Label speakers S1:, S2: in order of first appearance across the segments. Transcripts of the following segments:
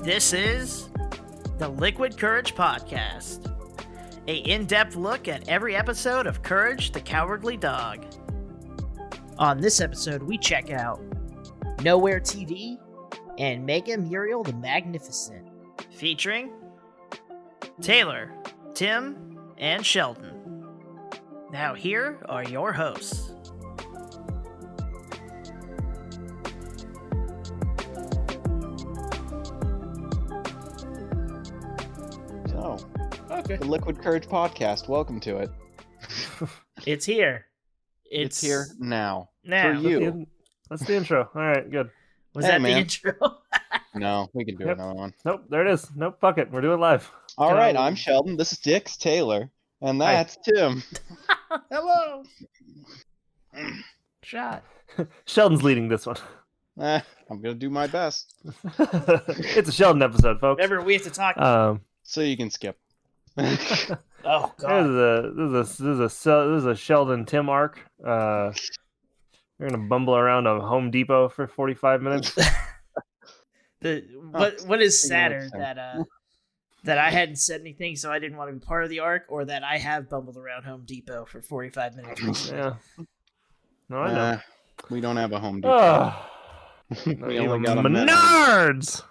S1: This is the Liquid Courage Podcast, a in-depth look at every episode of Courage the Cowardly Dog. On this episode, we check out Nowhere TV and Mega Muriel the Magnificent, featuring Taylor, Tim, and Sheldon. Now here are your hosts.
S2: Okay. The Liquid Courage Podcast. Welcome to it.
S1: It's here.
S2: It's here now.
S1: Now.
S2: For you.
S3: That's the intro. All right, good.
S1: Was that the intro?
S2: No, we can do another one.
S3: Nope, there it is. Nope, fuck it. We're doing live.
S2: All right, I'm Sheldon. This is Dix Taylor. And that's Tim.
S1: Hello. Shot.
S3: Sheldon's leading this one.
S2: I'm going to do my best.
S3: It's a Sheldon episode, folks.
S1: Remember, we have to talk.
S2: So you can skip.
S1: Oh god.
S3: This is a Sheldon Tim arc. We're gonna bumble around a Home Depot for 45 minutes.
S1: What is sadder, that I hadn't said anything, so I didn't want to be part of the arc, or that I have bumbled around Home Depot for 45 minutes recently?
S3: Yeah. No, I know.
S2: We don't have a Home Depot. We only got a
S3: Menards.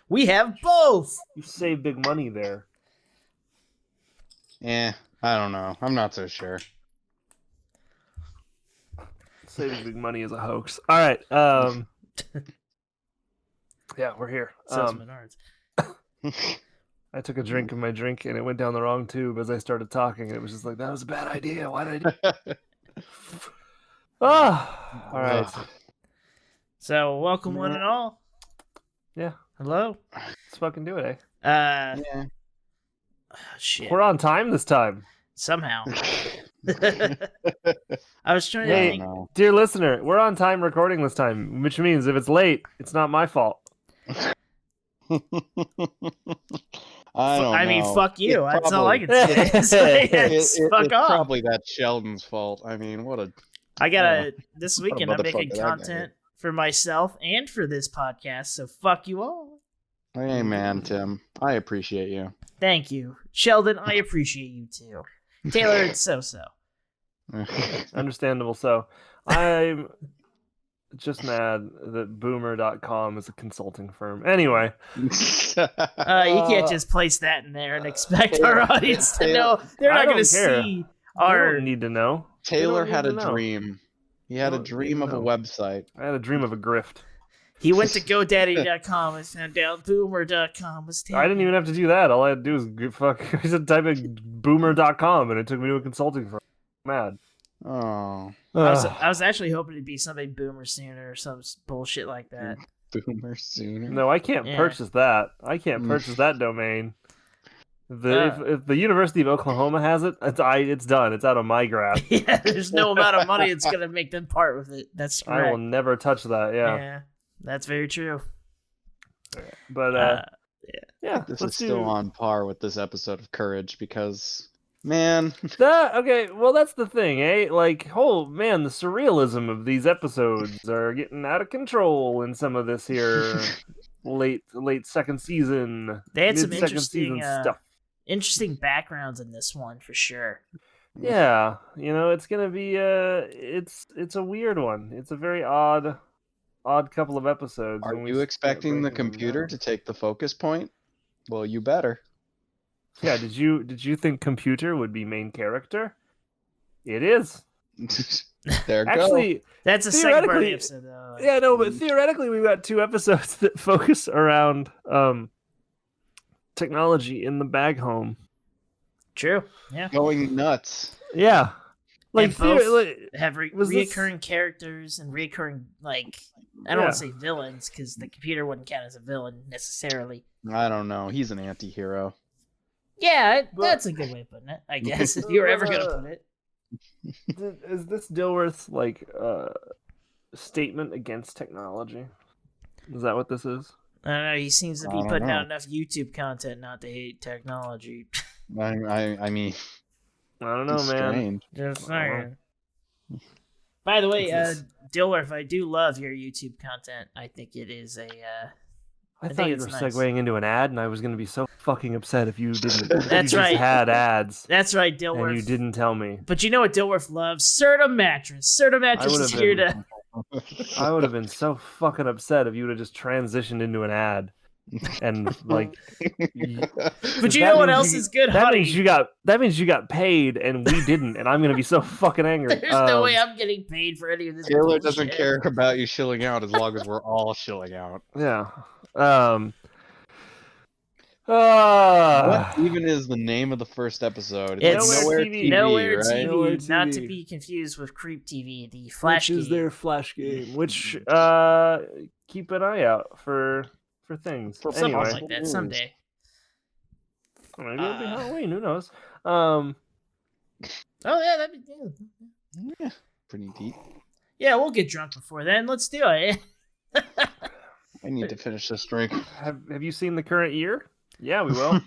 S1: We have both.
S3: You save big money there.
S2: I don't know. I'm not so sure.
S3: Saving big money is a hoax. All right. Yeah, we're here.
S1: So Menards.
S3: I took a drink of my drink and it went down the wrong tube as I started talking. And it was just like, that was a bad idea. Why did I do it? All right.
S1: So, welcome one and all.
S3: Yeah.
S1: Hello.
S3: Let's fucking do it,
S2: Yeah.
S1: Shit.
S3: We're on time this time.
S1: Somehow. I was trying to think.
S3: Dear listener, we're on time recording this time, which means if it's late, it's not my fault.
S2: I
S1: mean, fuck you. That's all I can say. It's fuck off.
S2: It's probably that Sheldon's fault. I mean,
S1: this weekend I'm making content for myself and for this podcast, so fuck you all.
S2: Hey, man, Tim. I appreciate you.
S1: Thank you. Sheldon, I appreciate you too. Taylor, it's so-so.
S3: Understandable. So, I'm just mad that Boomer.com is a consulting firm. Anyway.
S1: You can't just place that in there and expect our audience to know. They're not going to see our...
S3: They don't need to know.
S2: Taylor had a dream. He had a dream of a website.
S3: I had a dream of a grift.
S1: He went to GoDaddy.com and found out Boomer.com was taken.
S3: I didn't even have to do that. All I had to do was I said type in Boomer.com and it took me to a consulting firm. Mad.
S2: Oh.
S1: I was actually hoping it'd be something Boomer Sooner or some bullshit like that.
S2: Boomer Sooner?
S3: No, I can't purchase that. I can't purchase that domain. If the University of Oklahoma has it, it's done. It's out of my grasp.
S1: Yeah, there's no amount of money it's gonna make them part with it. That's correct.
S3: I will never touch that. Yeah,
S1: that's very true.
S3: But
S2: this is still on par with this episode of Courage because, man,
S3: okay. Well, that's the thing, eh? Like, oh man, the surrealism of these episodes are getting out of control in some of this here late second season.
S1: They had some interesting stuff. Interesting backgrounds in this one for sure.
S3: Yeah, it's gonna be it's a weird one. It's a very odd couple of episodes.
S2: Are you expecting the computer to take the focus point? Well, you better.
S3: Yeah, did you think computer would be main character? It is.
S2: There
S1: Actually, that's a second part of the episode though.
S3: Yeah, no, but theoretically we've got two episodes that focus around technology in the bag home.
S1: True. Yeah.
S2: Going nuts.
S3: Yeah.
S1: Like both have reoccurring characters and reoccurring, like, I don't want to say villains because the computer wouldn't count as a villain necessarily.
S2: I don't know. He's an anti-hero.
S1: Yeah, that's a good way of putting it, I guess, if you're ever gonna put it.
S3: Is this Dilworth's statement against technology? Is that what this is?
S1: I don't know. He seems to be putting out enough YouTube content not to hate technology.
S2: I mean,
S3: I don't know, man.
S2: Strange.
S1: Just saying. By the way, Dilworth, I do love your YouTube content. I think it is a
S3: I thought you were segueing into an ad, and I was going to be so fucking upset if you didn't.
S1: That's
S3: you
S1: right.
S3: Just had ads.
S1: That's right, Dilworth.
S3: And you didn't tell me.
S1: But you know what Dilworth loves? Serta Mattress. Serta Mattress is here to...
S3: I would have been so fucking upset if you would have just transitioned into an ad. And like,
S1: but you know what else is good?
S3: That
S1: honey?
S3: means you got paid, and we didn't, and I'm gonna be so fucking angry.
S1: There's no way I'm getting paid for any of this.
S2: Taylor doesn't care about you shilling out as long as we're all shilling out.
S3: Yeah.
S2: What even is the name of the first episode?
S1: It's
S3: Nowhere TV,
S1: Nowhere
S3: right?
S1: TV,
S3: Nowhere TV.
S1: not to be confused with Creep TV, the Flash game.
S3: Which is their Flash game. Which keep an eye out for things.
S1: Something
S3: anyway.
S1: like that someday.
S3: Maybe it'll be Halloween. Who knows?
S1: Oh yeah, that'd be
S2: Yeah, pretty deep.
S1: Yeah, we'll get drunk before then. Let's do it.
S2: I need to finish this drink.
S3: Have you seen the current year? Yeah, we will.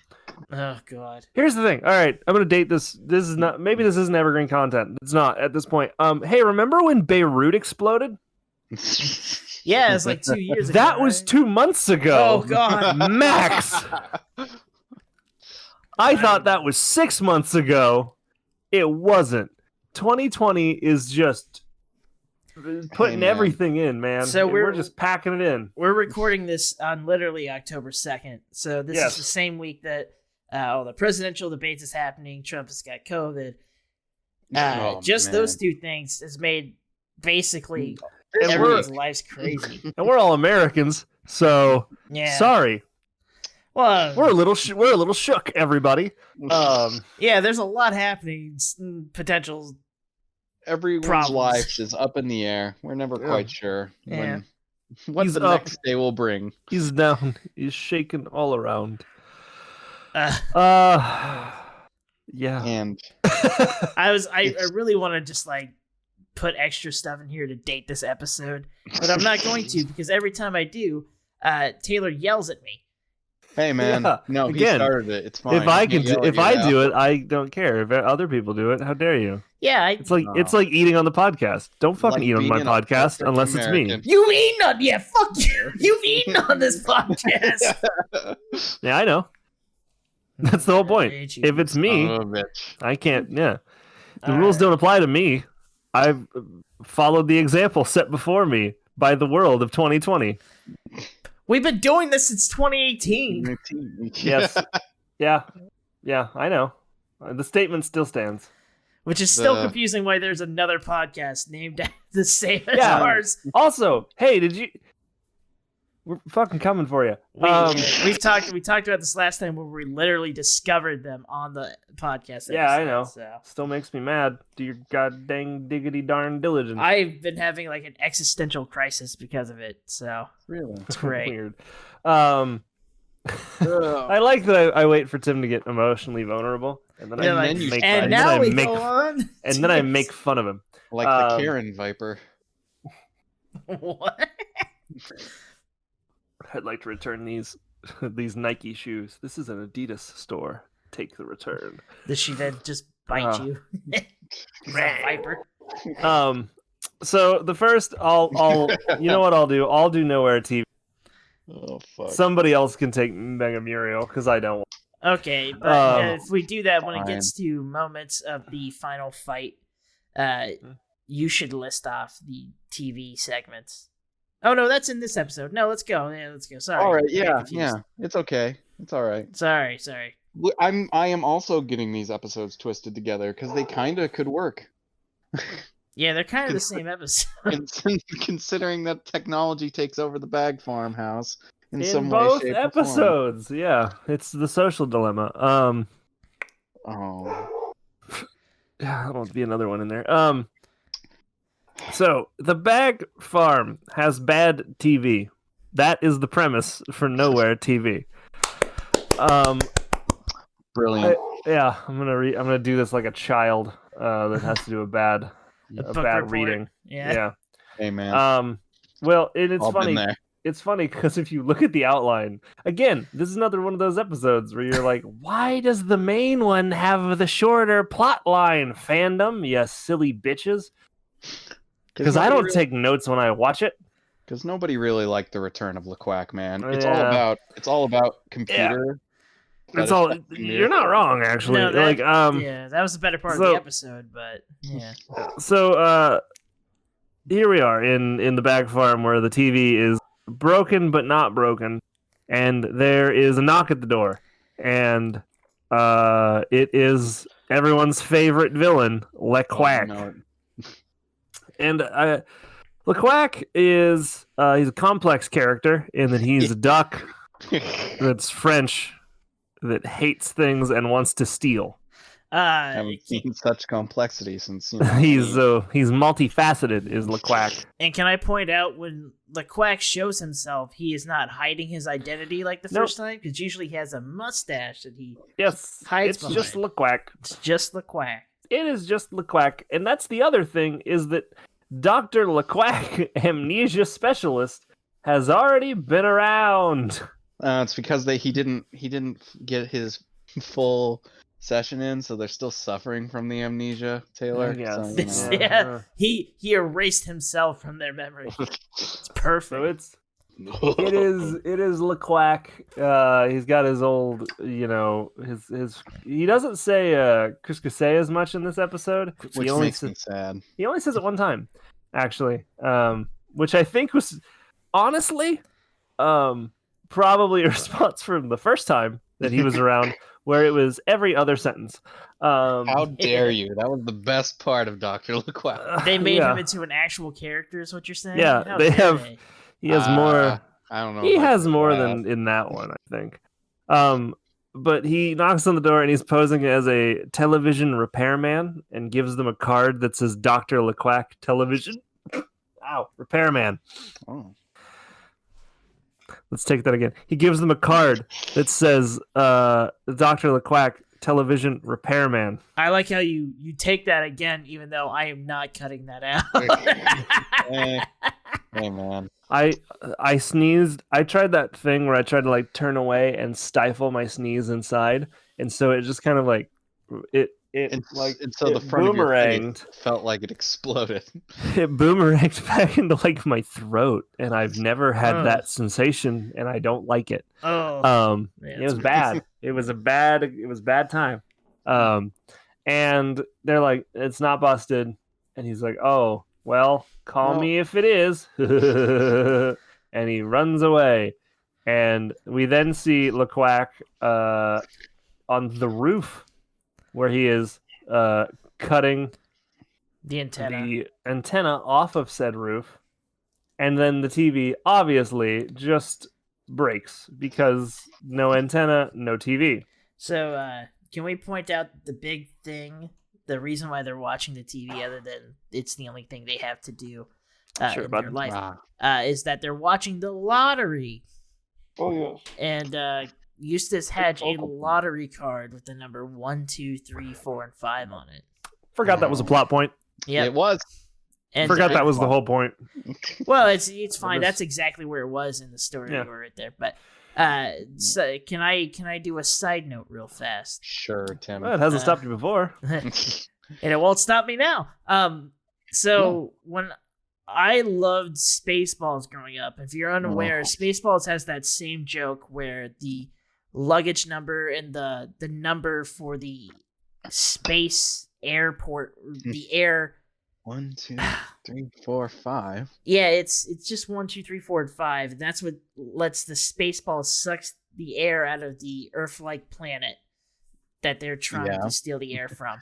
S1: Oh god.
S3: Here's the thing. All right, I'm gonna date this. This is not. Maybe this isn't evergreen content. It's not at this point. Hey, remember when Beirut exploded?
S1: Yeah, it's like 2 years ago.
S3: That was 2 months ago.
S1: Oh god,
S3: Max. I thought that was 6 months ago. It wasn't. 2020 is just putting everything in, man.
S1: So we're
S3: just packing it in.
S1: We're recording this on literally October 2nd. So this is the same week that the presidential debates is happening. Trump has got COVID. Those two things has made basically everyone's life's crazy.
S3: And we're all Americans, so sorry.
S1: Well,
S3: we're a little shook, everybody.
S1: Yeah, there's a lot happening. Potential.
S2: Everyone's life is up in the air. We're never quite sure what the next day will bring.
S3: He's down. He's shaking all around.
S2: Yeah. And
S1: I really want to just like put extra stuff in here to date this episode, but I'm not going to because every time I do, Taylor yells at me.
S2: Hey man, no, he started it. It's fine.
S3: If I do it, I don't care. If other people do it, how dare you?
S1: Yeah,
S3: it's like eating on the podcast. Don't fucking eat on my podcast unless it's me.
S1: You've eaten on fuck you. You've eaten on this podcast.
S3: Yeah, I know. That's the whole point. If it's me, I can't. Yeah, the rules don't apply to me. I've followed the example set before me by the world of 2020.
S1: We've been doing this since 2018.
S3: Yes. Yeah, I know. The statement still stands.
S1: Which is still confusing why there's another podcast named the same as ours.
S3: Also, hey, we're fucking coming for you.
S1: We talked about this last time where we literally discovered them on the podcast.
S3: Yeah, I know. So. Still makes me mad. Do your god dang diggity darn diligence.
S1: I've been having like an existential crisis because of it. So
S2: really,
S1: it's great.
S3: Weird. I like that I wait for Tim to get emotionally vulnerable, and then I make fun of him
S2: like the Karen Viper.
S1: What?
S3: I'd like to return these Nike shoes. This is an Adidas store. Take the return.
S1: Does she then just bite you? Viper.
S3: So the first, I'll you know what I'll do? I'll do Nowhere TV.
S2: Oh fuck.
S3: Somebody else can take Mega Muriel because I don't.
S1: Okay, but if we do that when it gets to moments of the final fight, you should list off the TV segments. Oh no, that's in this episode. No, let's go. Yeah, let's go. Sorry.
S2: All right. Yeah. It's okay. It's all right.
S1: Sorry.
S2: I am also getting these episodes twisted together because they kind of could work.
S1: Yeah, they're kind of the same episode.
S2: Considering that technology takes over the Bag Farmhouse in some
S3: both
S2: way, shape,
S3: episodes. Yeah, it's the social dilemma. Yeah, I don't want to be another one in there. So the Bag Farm has bad TV. That is the premise for Nowhere TV.
S2: Brilliant.
S3: I'm gonna do this like a child that has to do a bad reading. Yeah.
S2: Hey man.
S3: Well, it's funny. It's funny because if you look at the outline, again, this is another one of those episodes where you're like, why does the main one have the shorter plot line, fandom? You silly bitches. Because I don't take notes when I watch it.
S2: Because nobody really liked the return of Quack, man. It's
S3: Yeah.
S2: all about computer.
S3: Yeah. It's all. You're not wrong, actually.
S1: No,
S3: like
S1: that was the better part of the episode, but yeah.
S3: So here we are in the bag farm where the TV is broken but not broken, and there is a knock at the door, and it is everyone's favorite villain, Quack.
S2: Oh,
S3: and Quack is he's a complex character in that he's a duck that's French that hates things and wants to steal.
S2: I haven't seen such complexity since
S3: he's multifaceted is Quack.
S1: And can I point out when Quack shows himself, he is not hiding his identity like the first time, because usually he has a mustache that he hides behind.
S3: Just Quack.
S1: It's just Quack.
S3: It is just Quack, and that's the other thing is that Dr. Quack, amnesia specialist, has already been around.
S2: It's because he didn't get his full session in, so they're still suffering from the amnesia, Taylor.
S1: So, he erased himself from their memory. It's perfect.
S3: So it is Quack. He's got his old, his he doesn't say Couscous as much in this episode,
S2: which makes me sad.
S3: He only says it one time, actually, which I think was honestly probably a response from the first time that he was around, where it was every other sentence.
S2: How dare you? That was the best part of Dr. Quack.
S1: They made him into an actual character, is what you're saying?
S3: Yeah, they have. He has more.
S2: I don't know.
S3: He has more than in that one, I think. But he knocks on the door and he's posing as a television repairman and gives them a card that says Dr. Quack Television. Ow, repairman.
S2: Oh.
S3: Let's take that again. He gives them a card that says Dr. Quack Television Repairman.
S1: I like how you take that again, even though I am not cutting that out.
S2: Hey man.
S3: I sneezed. I tried that thing where I tried to turn away and stifle my sneeze inside, and so it just kind of
S2: so the front
S3: boomeranged.
S2: Of your felt like it exploded.
S3: It boomeranged back into my throat, and I've never had that sensation, and I don't like it. It was bad. It was bad time. And they're like, it's not busted, and he's like, oh well, call me if it is. And he runs away, and we then see Quack on the roof, where he is cutting
S1: the
S3: antenna off of said roof, and then the TV obviously just breaks because no antenna, no TV.
S1: So can we point out the big thing, the reason why they're watching the TV, other than it's the only thing they have to do in their life, is that they're watching the lottery.
S3: Oh yeah.
S1: And Eustace had a lottery card with the number 1, 2, 3, 4, and 5 on it.
S3: Forgot that was a plot point.
S1: Yeah,
S2: it was.
S3: And forgot that was the whole point.
S1: Well, it's fine. That's exactly where it was in the story right there. But so can I do a side note real fast?
S2: Sure, Tim.
S3: Well, it hasn't stopped you before,
S1: and it won't stop me now. When I loved Spaceballs growing up. If you're unaware, Spaceballs has that same joke where the luggage number and the number for the space airport, the air.
S2: 1, 2, 3, 4, 5.
S1: Yeah, it's just 1, 2, 3, 4, and 5. And that's what lets the Spaceball sucks the air out of the Earth-like planet that they're trying to steal the air from.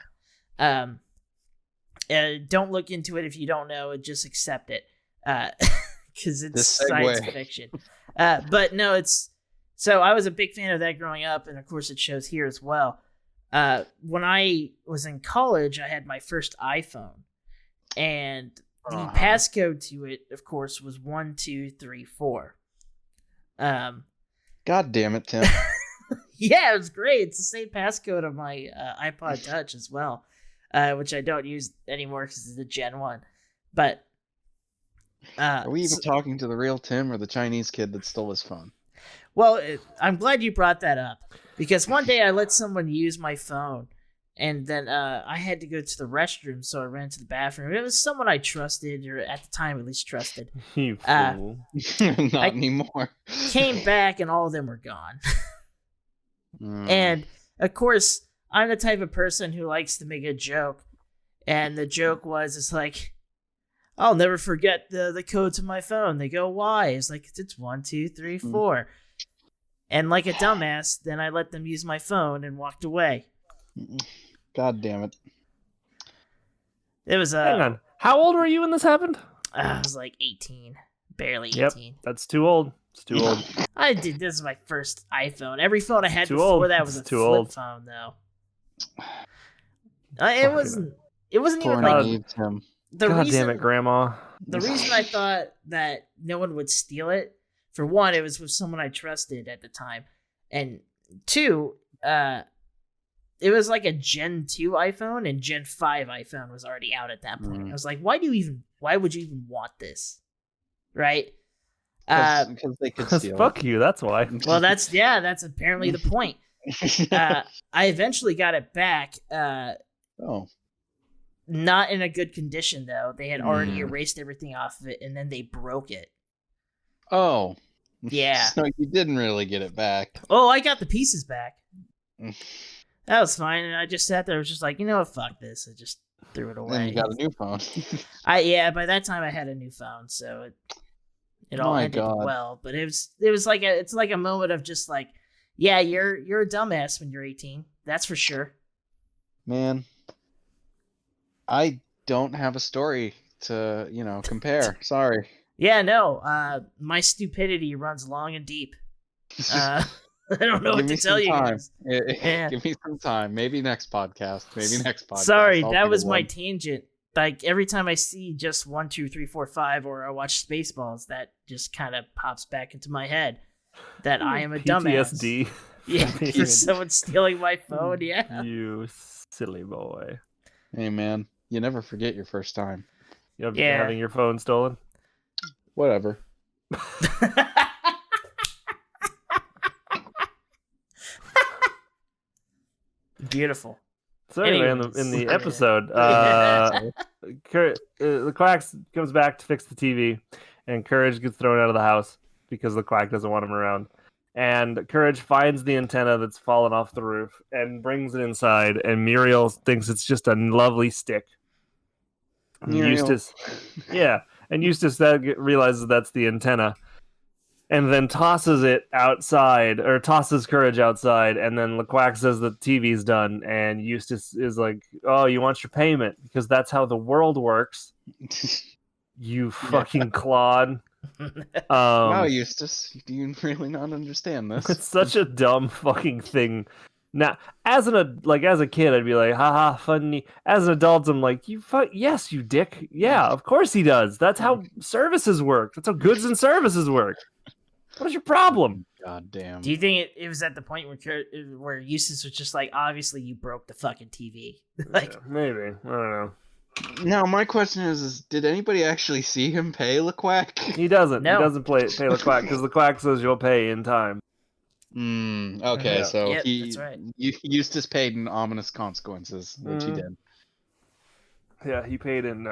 S1: Don't look into it if you don't know. Just accept it, because it's science fiction. But no, it's so I was a big fan of that growing up, and of course it shows here as well. When I was in college, I had my first iPhone, and the passcode to it, of course, was 1, 2, 3, 4.
S2: God damn it, Tim.
S1: Yeah, it was great. It's the same passcode of my iPod Touch as well. Which I don't use anymore because it's the Gen 1. But
S2: are we even talking to the real Tim or the Chinese kid that stole his phone?
S1: Well, I'm glad you brought that up, because one day I let someone use my phone, And then I had to go to the restroom, so I ran to the bathroom. It was someone I trusted, or at the time at least trusted.
S3: You fool.
S2: Not anymore.
S1: Came back, and all of them were gone. And, of course, I'm the type of person who likes to make a joke. And the joke was, it's like, I'll never forget the code to my phone. They go, why? It's like, it's 1, 2, 3, 4. And like a dumbass, then I let them use my phone and walked away.
S2: God damn it.
S1: It was
S3: Hang on. How old were you when this happened?
S1: I was like 18. Barely 18.
S3: Yep, that's too old. It's too old.
S1: This is my first iPhone. Every phone I had
S3: Too
S1: before
S3: old.
S1: that was a
S3: It's too
S1: flip
S3: old.
S1: phone, though. It wasn't even
S2: Poor
S1: like
S2: naive Tim.
S1: the
S3: God
S1: reason.
S3: damn it, Grandma.
S1: The reason I thought that no one would steal it, for one, it was with someone I trusted at the time, and two, it was like a Gen 2 iPhone, and Gen 5 iPhone was already out at that point. I was like, why would you even want this? Right?
S2: Because they could steal
S3: Fuck you, that's why.
S1: Well, that's apparently the point. I eventually got it back.
S2: Oh.
S1: Not in a good condition, though. They had already erased everything off of it, and then they broke it.
S2: Oh.
S1: Yeah.
S2: So you didn't really get it back.
S1: Oh, I got the pieces back. That was fine, and I just sat there, was just like, you know what, fuck this. I just threw it away.
S2: Then you got a new phone.
S1: By that time I had a new phone, so it all ended well. But it was like it's like a moment of just like, yeah, you're a dumbass when you're 18. That's for sure.
S2: Man, I don't have a story to, compare. Sorry.
S1: Yeah, no. My stupidity runs long and deep. I don't know what to tell you guys.
S2: Yeah. Give me some time. Maybe next podcast.
S1: Sorry, that was my tangent. Like every time I see just 1, 2, 3, 4, 5, or I watch Spaceballs, that just kind of pops back into my head that I am a dumbass.
S3: PTSD.
S1: Yeah, for someone stealing my phone. Yeah,
S3: you silly boy.
S2: Hey man, you never forget your first time.
S3: Having your phone stolen.
S2: Whatever.
S1: Beautiful.
S3: So anyway, in the episode, the Quack comes back to fix the TV, and Courage gets thrown out of the house because the Quack doesn't want him around. And Courage finds the antenna that's fallen off the roof and brings it inside, and Muriel thinks it's just a lovely stick. Eustace realizes that's the antenna, and then tosses it outside, or tosses Courage outside, and then Quack says the TV's done, and Eustace is like, oh, you want your payment, because that's how the world works. You fucking clod.
S2: Wow, Eustace, do you really not understand this?
S3: It's such a dumb fucking thing. Now, as a kid, I'd be like, haha, funny. As an adult, I'm like, yes, you dick. Yeah, of course he does. That's how services work. That's how goods and services work. What is your problem?
S2: God damn.
S1: Do you think it was at the point where Eustace was just like, obviously you broke the fucking TV? Like,
S3: yeah, maybe. I don't know.
S2: Now, my question is did anybody actually see him pay Quack?
S3: He doesn't.
S1: No.
S3: He doesn't pay Quack because the Quack says you'll pay in time.
S2: Okay, so
S1: that's right.
S2: Eustace paid in ominous consequences, which he did.
S3: Yeah, he paid in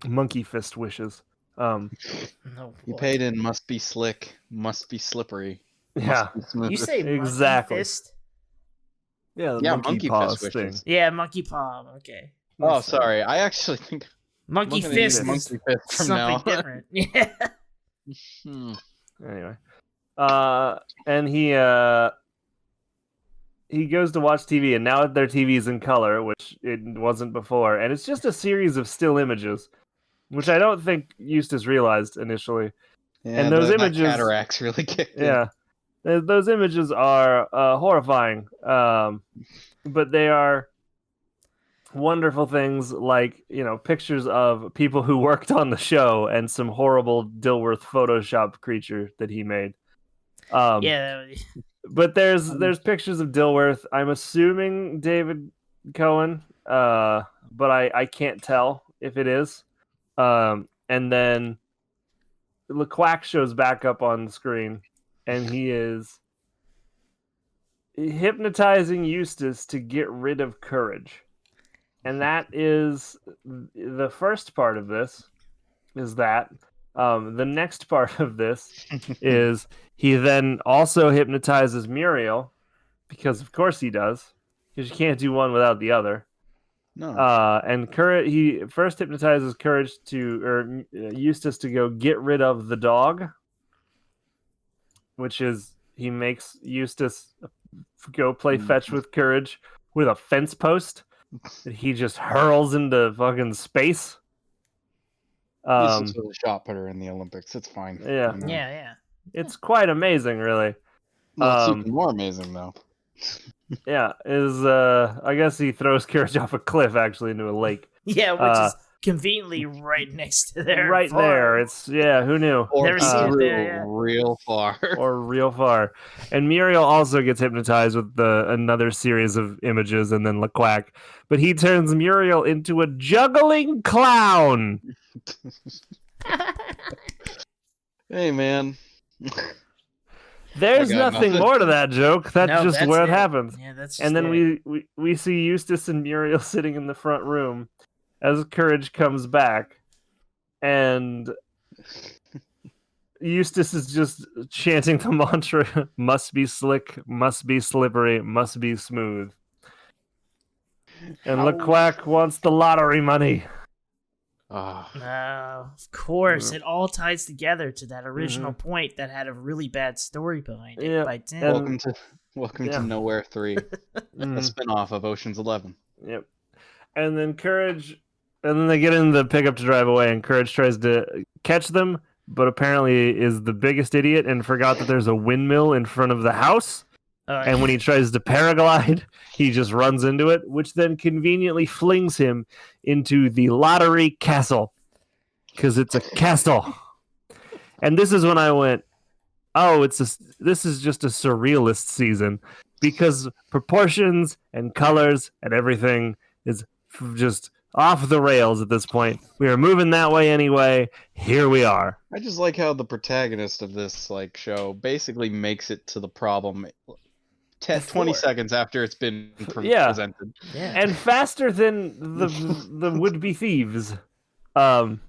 S3: monkey fist wishes.
S2: He paid in must be slick, must be slippery.
S3: Yeah.
S2: Must be smooth.
S1: You say
S3: exactly.
S1: monkey fist?
S3: Yeah, the
S2: monkey
S3: paws
S2: fist
S3: thing.
S2: wishes.
S1: Yeah, monkey paw. Okay.
S2: Oh, sorry. I actually think
S1: Monkey fist is
S2: monkey fist from
S1: something
S2: now.
S1: different. Yeah.
S3: Anyway, and he goes to watch TV, and now their TV is in color, which it wasn't before, and it's just a series of still images, which I don't think Eustace realized initially.
S2: Yeah,
S3: and those images,
S2: cataracts really kicked in.
S3: Yeah, those images are horrifying, but they are wonderful things, like pictures of people who worked on the show and some horrible Dilworth Photoshop creature that he made.
S1: Yeah.
S3: But there's pictures of Dilworth. I'm assuming David Cohen, but I can't tell if it is. And then the Quack shows back up on the screen, and he is hypnotizing Eustace to get rid of Courage. And that is the first part of this. Is that the next part of this is he then also hypnotizes Muriel, because of course he does, because you can't do one without the other.
S2: No.
S3: And he first hypnotizes Eustace to go get rid of the dog, which is he makes Eustace go play fetch with Courage with a fence post that he just hurls into fucking space.
S2: Eustace was a shot putter in the Olympics. It's fine.
S3: Yeah.
S1: Yeah.
S3: It's quite amazing, really.
S2: Well, it's even more amazing, though.
S3: Yeah, I guess he throws Courage off a cliff, actually, into a lake.
S1: Yeah, which is conveniently right next to their
S3: right
S1: farm.
S3: there. It's who knew?
S2: Or
S1: Never seen it there, yeah.
S2: real far.
S3: Or real far. And Muriel also gets hypnotized with another series of images, and then Quack. But he turns Muriel into a juggling clown.
S2: Hey, man.
S3: There's nothing more to that joke. That's just where it happens.
S1: Yeah, that's
S3: and then we see Eustace and Muriel sitting in the front room as Courage comes back, and Eustace is just chanting the mantra, must be slick, must be slippery, must be smooth. And Quack wants the lottery money.
S1: No, of course. It all ties together to that original point that had a really bad story behind it by Tim.
S2: Welcome to Nowhere 3, a spin-off of Ocean's 11.
S3: Yep. And then they get in the pickup to drive away, and Courage tries to catch them, but apparently is the biggest idiot and forgot that there's a windmill in front of the house. And when he tries to paraglide, he just runs into it, which then conveniently flings him into the lottery castle. Because it's a castle. And this is when I went, this is just a surrealist season. Because proportions and colors and everything is just off the rails at this point. We are moving that way anyway. Here we are.
S2: I just like how the protagonist of this show basically makes it to the problem 20 seconds after it's been presented.
S3: Yeah. And faster than the would-be thieves. And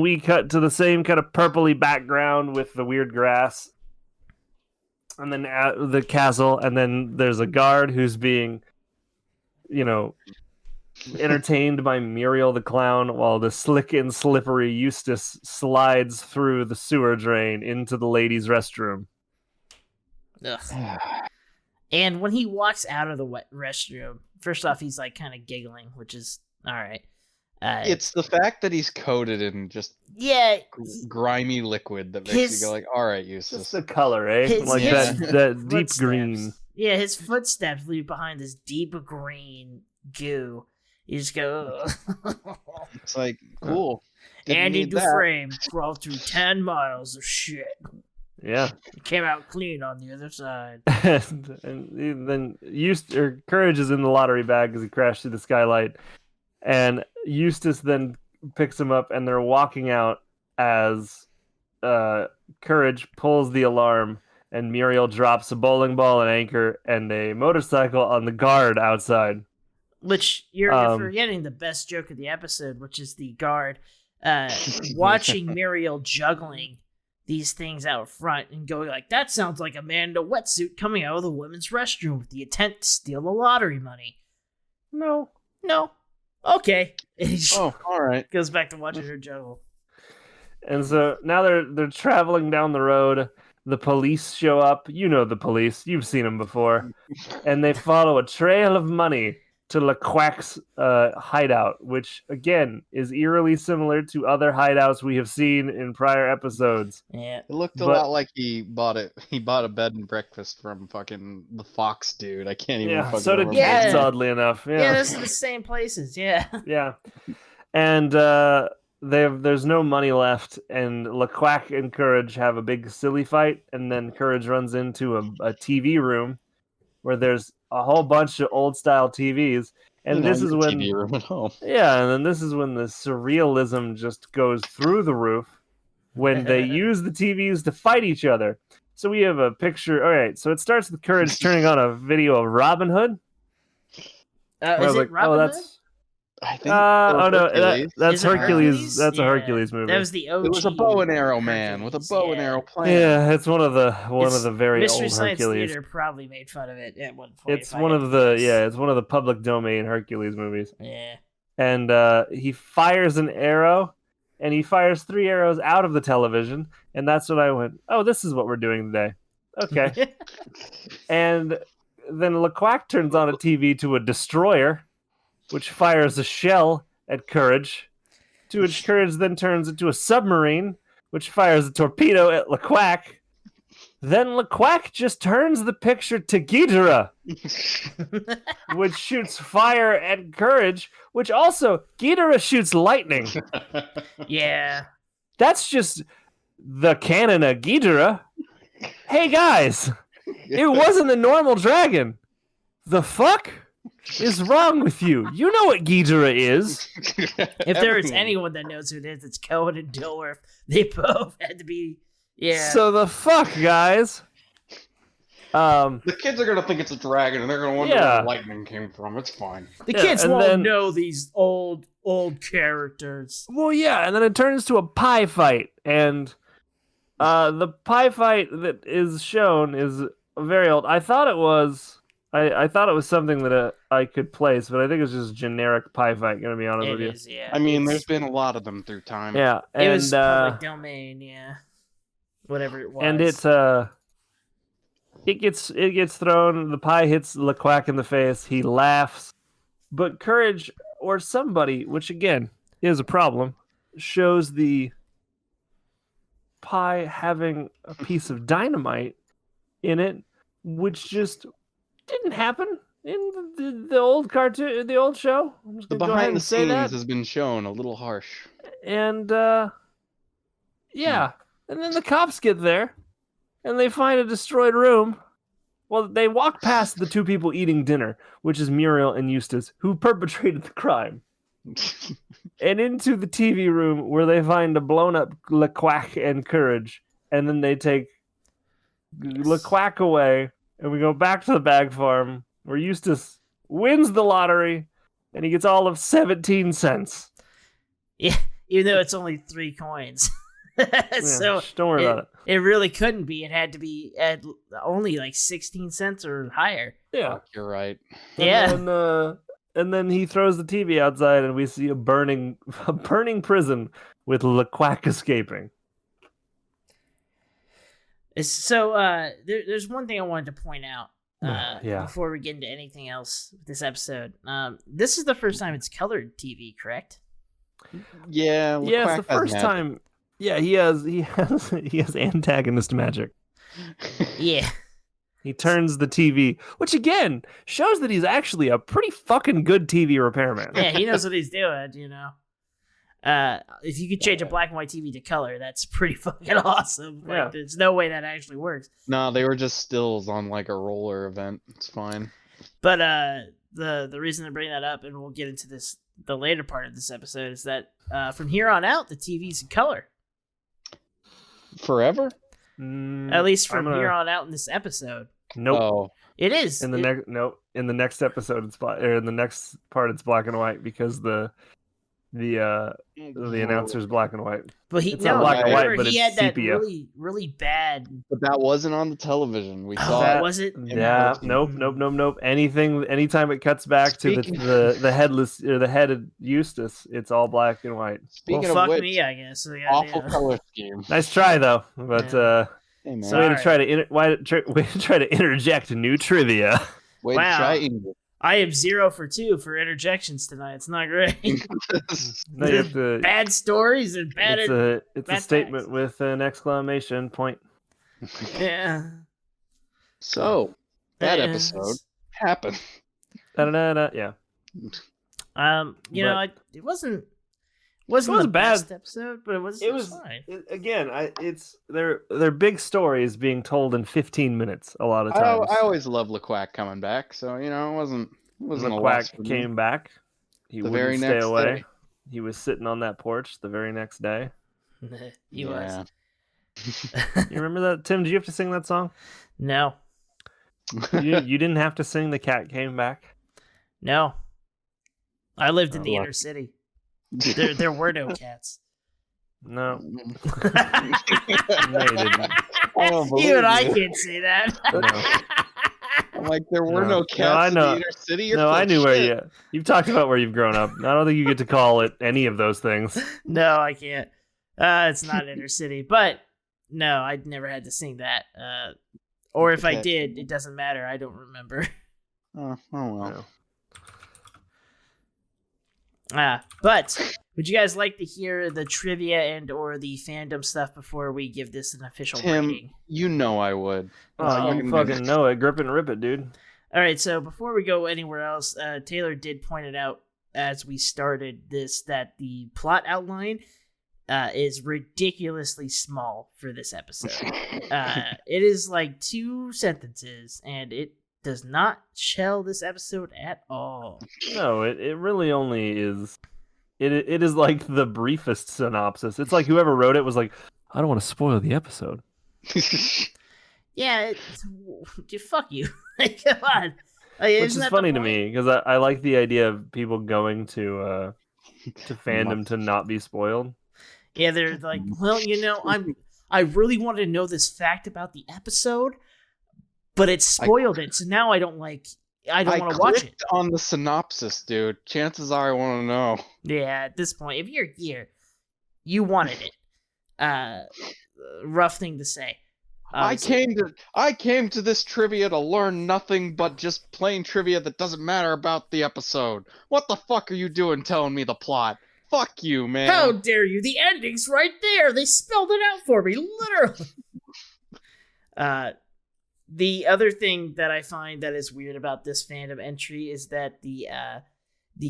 S3: we cut to the same kind of purpley background with the weird grass. And then the castle, and then there's a guard who's being, entertained by Muriel the clown, while the slick and slippery Eustace slides through the sewer drain into the ladies' restroom.
S1: Ugh. And when he walks out of the restroom, first off, he's kind of giggling, which is all right.
S2: It's the fact that he's coated in just grimy liquid that makes you go all right, Eustace.
S3: Just the color, eh? That deep green.
S1: Yeah, his footsteps leave behind this deep green goo. You just go.
S2: It's cool.
S1: Andy Dufresne crawled through 10 miles of shit.
S3: Yeah,
S1: came out clean on the other side.
S3: and then Courage is in the lottery bag because he crashed through the skylight, and Eustace then picks him up, and they're walking out as Courage pulls the alarm, and Muriel drops a bowling ball, an anchor, and a motorcycle on the guard outside.
S1: Which you're forgetting the best joke of the episode, which is the guard watching Muriel juggling these things out front and going that sounds like a man in a wetsuit coming out of the women's restroom with the intent to steal the lottery money. No. Okay.
S2: All right.
S1: Goes back to watching her juggle.
S3: And so now they're traveling down the road. The police show up. You know the police. You've seen them before. And they follow a trail of money to Quack's hideout, which again is eerily similar to other hideouts we have seen in prior episodes.
S1: Yeah,
S2: it looked a lot like he bought a bed and breakfast from fucking the Fox dude. I can't even.
S3: Yeah, so did Kids, oddly enough.
S1: Yeah, those are the same places. Yeah.
S3: Yeah, and there's no money left, and Quack and Courage have a big silly fight, and then Courage runs into a TV room where there's a whole bunch of old style TVs, and this is when
S2: TV room at home.
S3: Yeah, and then this is when the surrealism just goes through the roof when they use the TVs to fight each other. So we have a picture. All right, so it starts with Courage turning on a video of Robin Hood.
S1: Is it Robin Hood?
S2: I think.
S3: Oh no, that's
S1: Hercules.
S3: That's a Hercules movie.
S1: That was the OG.
S2: It was a bow and arrow man with a bow and arrow plan.
S3: Yeah, it's one of the very
S1: Mystery
S3: old
S1: Science
S3: Hercules.
S1: Theater probably made fun of it at one point.
S3: It's one of the public domain Hercules movies.
S1: Yeah.
S3: And he fires an arrow, and he fires 3 arrows out of the television, and that's when I went, oh, this is what we're doing today. Okay. And then Quack turns on a TV to a destroyer, which fires a shell at Courage, to which Courage then turns into a submarine, which fires a torpedo at Quack. Then Quack just turns the picture to Ghidorah, which shoots fire at Courage, which also, Ghidorah shoots lightning.
S1: Yeah.
S3: That's just the canon of Ghidorah. Hey guys, it wasn't a normal dragon. The fuck is wrong with you? You know what Ghidorah is.
S1: If there is anyone that knows who it is, it's Cohen and Dilworth. They both had to be. Yeah.
S3: So the fuck, guys.
S2: The kids are gonna think it's a dragon, and they're gonna wonder where the lightning came from. It's fine.
S1: The kids won't know these old characters.
S3: Well, yeah, and then it turns to a pie fight, and the pie fight that is shown is very old. I thought it was. I thought it was something that I could place, but I think it's just generic pie fight. Gonna be honest with you.
S1: Yeah.
S2: I mean, there's been a lot of them through time.
S3: Yeah, and,
S1: it was public domain. Yeah. Whatever it was.
S3: And it gets thrown. The pie hits Quack in the face. He laughs, but Courage or somebody, which again is a problem, shows the pie having a piece of dynamite in it, which just didn't happen in the old cartoon, the old show.
S2: The behind the scenes has been shown a little harsh.
S3: And yeah. And then the cops get there, and they find a destroyed room. Well, they walk past the 2 people eating dinner, which is Muriel and Eustace, who perpetrated the crime, and into the TV room where they find a blown-up Quack and Courage, and then they take Quack away, and we go back to the bag farm, where Eustace wins the lottery, and he gets all of 17 cents.
S1: Yeah, even though it's only 3 coins. So
S3: don't worry about it.
S1: It really couldn't be. It had to be at only like 16 cents or higher.
S3: Yeah,
S2: you're right.
S1: Yeah.
S3: And then he throws the TV outside, and we see a burning prison with Quack escaping.
S1: So there's one thing I wanted to point out before we get into anything else with this episode. This is the first time it's colored TV, correct?
S2: Yeah.
S3: Yeah, it's the first time. Yeah, he has antagonist magic.
S1: Yeah.
S3: He turns the TV, which again shows that he's actually a pretty fucking good TV repairman.
S1: Yeah, he knows what he's doing, you know. If you could change a black and white TV to color, that's pretty fucking awesome. Like, there's no way that actually works.
S2: No, they were just stills on like a roller event. It's fine.
S1: But the reason to bring that up, and we'll get into this the later part of this episode, is that from here on out, the TV's in color.
S2: Forever?
S1: At least from here on out in this episode.
S3: Nope.
S2: Oh.
S1: It is.
S3: In the next episode it's black, or in the next part it's black and white, because the announcer's black and white.
S1: But
S3: it's not black and white, but
S1: he
S3: it's
S1: had
S3: sepia.
S1: that really bad.
S2: But that wasn't on the television. We saw
S1: that.
S2: it.
S1: Was it?
S3: Yeah. Nope. Anytime it cuts back to the headless or the headed Eustace, it's all black and white.
S2: Speaking
S1: of
S2: fuck
S1: which, me, I guess. So
S2: awful color scheme.
S3: Nice try though, but
S2: hey, man.
S3: way to try to interject new trivia.
S2: Way to try English.
S1: I am 0 for 2 for interjections tonight. It's not great. Bad stories and bad.
S3: It's a statement with an exclamation point.
S1: Yeah.
S2: So that episode happened.
S3: Yeah.
S1: You know, it wasn't the best episode, but it was fine.
S3: They're big stories being told in 15 minutes a lot of times.
S2: I always love Quack coming back, so you know it wasn't a
S3: Quack
S2: loss.
S3: came back. He wouldn't stay away. He was sitting on that porch the very next day.
S1: He was.
S3: You remember that, Tim? Did you have to sing that song?
S1: No.
S3: You didn't have to sing The Cat Came Back?
S1: No. I lived in the inner city. There were no cats.
S3: No. No, you didn't.
S1: Even I can't say that.
S2: No. I'm like, there were no cats in the inner city?
S3: I knew where you've talked about where you've grown up. I don't think you get to call it any of those things.
S1: No, I can't. It's not inner city. But no, I never had to sing that. Or if I did, it doesn't matter. I don't remember.
S2: Oh well.
S1: But would you guys like to hear the trivia and or the fandom stuff before we give this an official rating?
S2: You know I would.
S3: Oh, you fucking know it. Grip it and rip it, dude.
S1: All right, so before we go anywhere else, Taylor did point it out as we started this that the plot outline is ridiculously small for this episode. It is like 2 sentences, and it does not shell this episode at all.
S3: No, it really only is. It is like the briefest synopsis. It's like whoever wrote it was like, I don't want to spoil the episode.
S1: Yeah, fuck you. Come on.
S3: Which is funny to me because I like the idea of people going to fandom to not be spoiled.
S1: Yeah, they're like, well, I really wanted to know this fact about the episode, but it spoiled it, so now I don't want to watch it.
S2: On the synopsis, dude. Chances are I want to know.
S1: Yeah, at this point, if you're here, you wanted it. Rough thing to say.
S2: I came to this trivia to learn nothing but just plain trivia that doesn't matter about the episode. What the fuck are you doing telling me the plot? Fuck you, man.
S1: How dare you? The ending's right there. They spelled it out for me, literally. The other thing that I find that is weird about this fandom entry is that the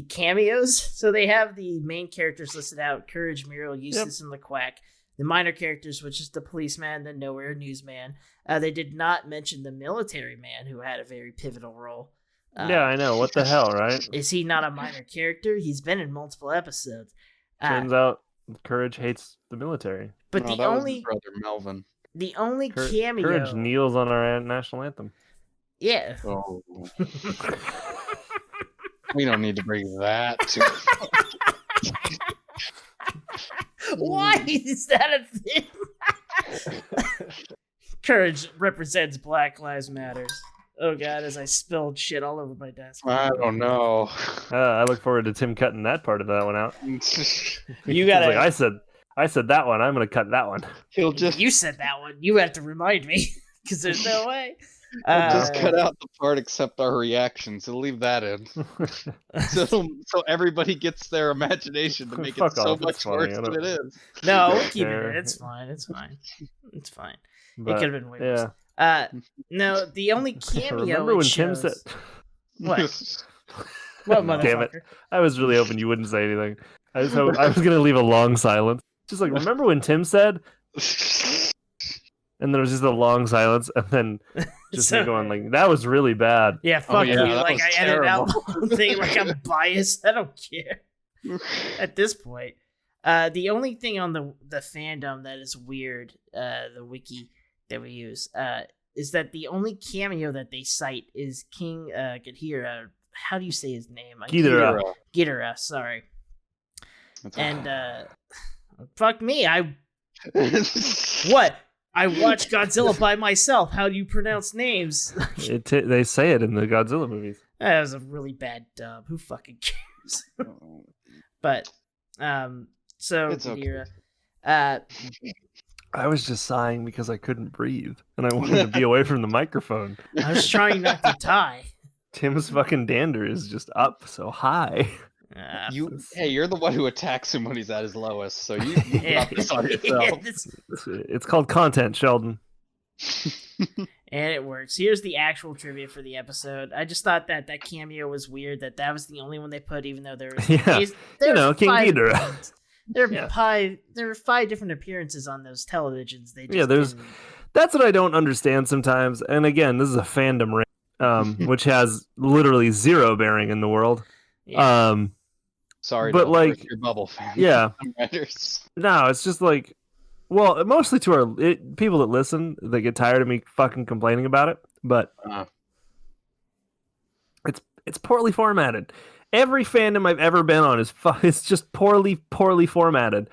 S1: cameos. So they have the main characters listed out: Courage, Muriel, Eustace, and the Quack. The minor characters, which is the policeman, the nowhere newsman. They did not mention the military man, who had a very pivotal role.
S3: Yeah, I know. What the hell, right?
S1: Is he not a minor character? He's been in multiple episodes.
S3: Turns out Courage hates the military.
S1: But
S2: no,
S1: the
S2: only was brother Melvin.
S1: The only cameo.
S3: Courage kneels on our national anthem.
S1: Yeah.
S2: Oh. We don't need to bring that to.
S1: Why is that a thing? Courage represents Black Lives Matter. Oh god, as I spilled shit all over my desk.
S2: I don't know.
S3: I look forward to Tim cutting that part of that one out.
S1: You gotta.
S3: Like, I said that one. I'm gonna cut that one.
S1: You said that one. You have to remind me because there's no way.
S2: Just cut out the part except our reactions. So leave that in. so everybody gets their imagination to make it so much worse than it is.
S1: No, we'll keep it in. It's fine. It's fine. But, it could have been way worse. No, the only cameo.
S3: Remember when Tim said
S1: what? What, motherfucker?
S3: Damn it! I was really hoping you wouldn't say anything. I was gonna leave a long silence. Just like, remember when Tim said? And there was just a long silence, and then just me going like, "That was really bad."
S1: Yeah, fuck you. Like I edited out the whole thing. Like I'm biased. I don't care. At this point, the only thing on the fandom that is weird, the wiki that we use, is that the only cameo that they cite is King Ghidorah. How do you say his name?
S3: Ghidorah.
S1: Ghidorah. Sorry. And fuck me. What? I watched Godzilla by myself. How do you pronounce names?
S3: They say it in the Godzilla movies.
S1: That was a really bad dub. Who fucking cares? But, so, Ghidorah.
S3: I was just sighing because I couldn't breathe, and I wanted to be away from the microphone.
S1: I was trying not to die.
S3: Tim's fucking dander is just up so high.
S2: You're the one who attacks him when he's at his lowest, so you got this on yourself.
S3: It's called content, Sheldon.
S1: And it works. Here's the actual trivia for the episode. I just thought that cameo was weird, that was the only one they put, even though there was
S3: King Ghidorah.
S1: There are 5 different appearances on those televisions. They just
S3: that's what I don't understand sometimes. And again, this is a fandom rant, which has literally zero bearing in the world.
S1: Yeah.
S2: Sorry,
S3: but
S2: to
S3: like
S2: your bubble fan.
S3: Yeah.
S2: Writers.
S3: No, it's just like, Well, mostly to our people that listen, they get tired of me fucking complaining about it. But it's poorly formatted. Every fandom I've ever been on it's just poorly formatted.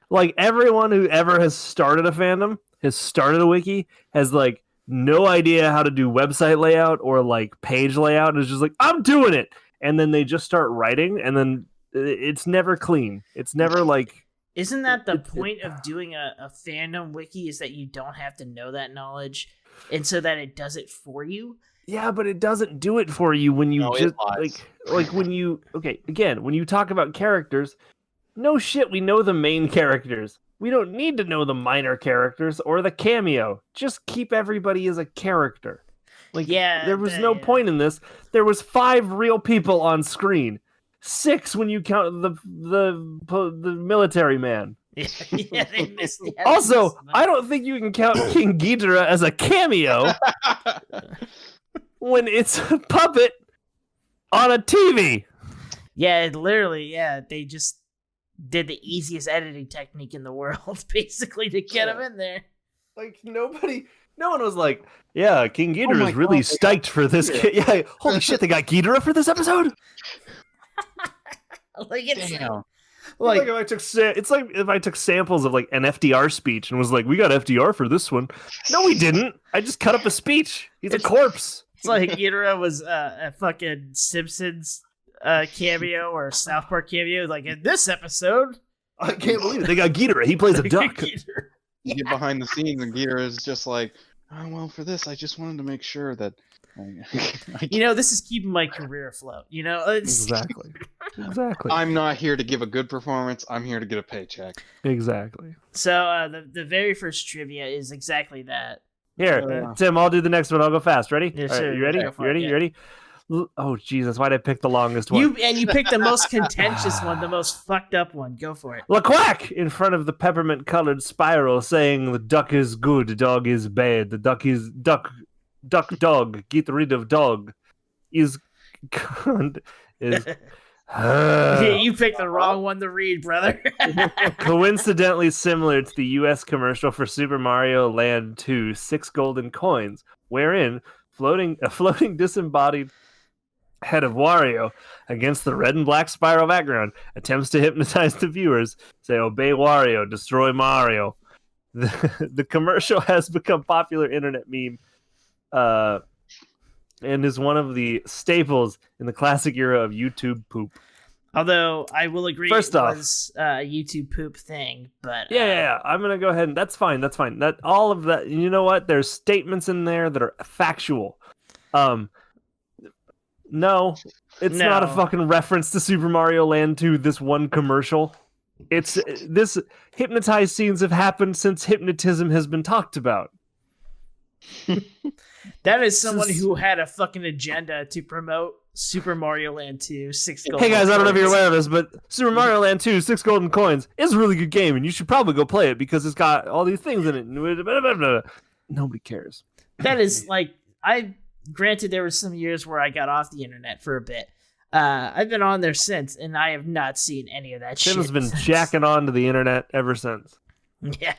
S3: Like everyone who ever has started a fandom, has started a wiki, has like no idea how to do website layout or like page layout, and is just like, I'm doing it, and then they just start writing, and then it's never clean. It's never like.
S1: Isn't that the point of doing a fandom wiki? Is that you don't have to know that knowledge, and so that it does it for you?
S3: Yeah, but it doesn't do it for you when you just like when you when you talk about characters. No shit, we know the main characters. We don't need to know the minor characters or the cameo. Just keep everybody as a character. Like, there was no point in this. There was 5 real people on screen. 6 when you count the military man.
S1: Yeah, they missed.
S3: Also, I don't think you can count King Ghidorah as a cameo when it's a puppet on a TV.
S1: Yeah, literally, they just did the easiest editing technique in the world, basically, to get him in there.
S3: Like, no one was like, yeah, King Ghidorah is really stoked for this. Yeah, holy shit, they got Ghidorah for this episode?
S1: Like, it's
S2: Damn.
S3: Like if I took it's like if I took samples of like an FDR speech and was like, we got FDR for this one. No, we didn't. I just cut up a speech. He's a corpse.
S1: It's like Ghidorah was a fucking Simpsons cameo or South Park cameo. Like, in this episode,
S3: I can't believe it. They got Ghidorah. He plays a duck.
S2: You get behind the scenes, and Ghidorah is just like, oh, well, for this, I just wanted to make sure that.
S1: This is keeping my career afloat.
S3: Exactly.
S2: I'm not here to give a good performance. I'm here to get a paycheck.
S3: Exactly.
S1: So the very first trivia is exactly that.
S3: Here, Tim, I'll do the next one. I'll go fast. Ready?
S1: Yeah, sure.
S3: You ready? You ready? Oh, Jesus. Why'd I pick the longest one?
S1: You picked the most contentious one, the most fucked up one. Go for it.
S3: Quack in front of the peppermint-colored spiral saying the duck is good, the dog is bad, the duck is duck dog, get rid of dog, is
S1: you picked the wrong one to read, brother.
S3: coincidentally similar to the U.S. commercial for Super Mario Land 2, 6 golden coins, wherein a floating disembodied head of Wario against the red and black spiral background attempts to hypnotize the viewers, say, obey Wario, destroy Mario. The commercial has become popular internet meme and is one of the staples in the classic era of YouTube poop.
S1: Although I will agree,
S3: First off,
S1: it was a YouTube poop thing, but
S3: yeah, I'm gonna go ahead and that's fine. That all of that. You know what? There's statements in there that are factual. No, it's not a fucking reference to Super Mario Land 2. This one commercial. It's this hypnotized scenes have happened since hypnotism has been talked about.
S1: That is someone who had a fucking agenda to promote Super Mario Land 2, 6 golden
S3: Hey guys,
S1: coins.
S3: I don't know if you're aware of this, but Super Mario Land 2, 6 golden coins is a really good game, and you should probably go play it because it's got all these things in it. Nobody cares.
S1: That is like, granted there were some years where I got off the internet for a bit. I've been on there since, and I have not seen any of that shit.
S3: Tim's been jacking onto the internet ever since.
S1: Yeah.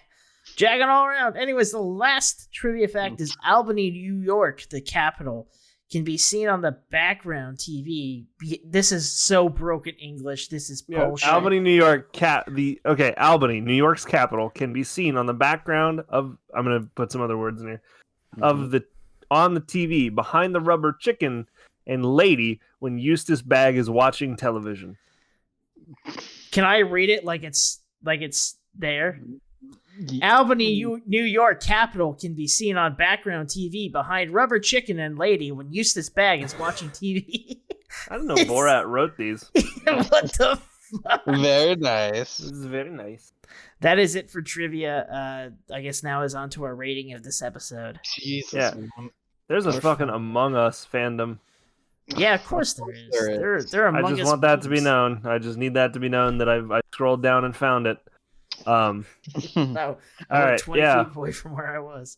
S1: Jacking all around. Anyways, the last trivia fact is Albany, New York, the capital, can be seen on the background TV. This is so broken English. This is bullshit.
S3: Albany, New York, Albany, New York's capital, can be seen on the background of. I'm gonna put some other words in here. On the TV behind the rubber chicken and lady when Eustace Bagg is watching television.
S1: Can I read it like it's there? Albany, New York capital can be seen on background TV behind rubber chicken and lady when Eustace Bagg is watching TV.
S3: I don't know. Borat wrote these.
S1: What the fuck?
S2: Very nice.
S3: This is very nice.
S1: That is it for trivia. I guess now is on to our rating of this episode.
S2: Jesus.
S3: Yeah. There's a fucking Among Us fandom.
S1: Yeah, of course there is. They're Among Us.
S3: I just want that to be known. I just need that to be known that I scrolled down and found it.
S1: No,
S3: all right,
S1: 20 feet away from where I was.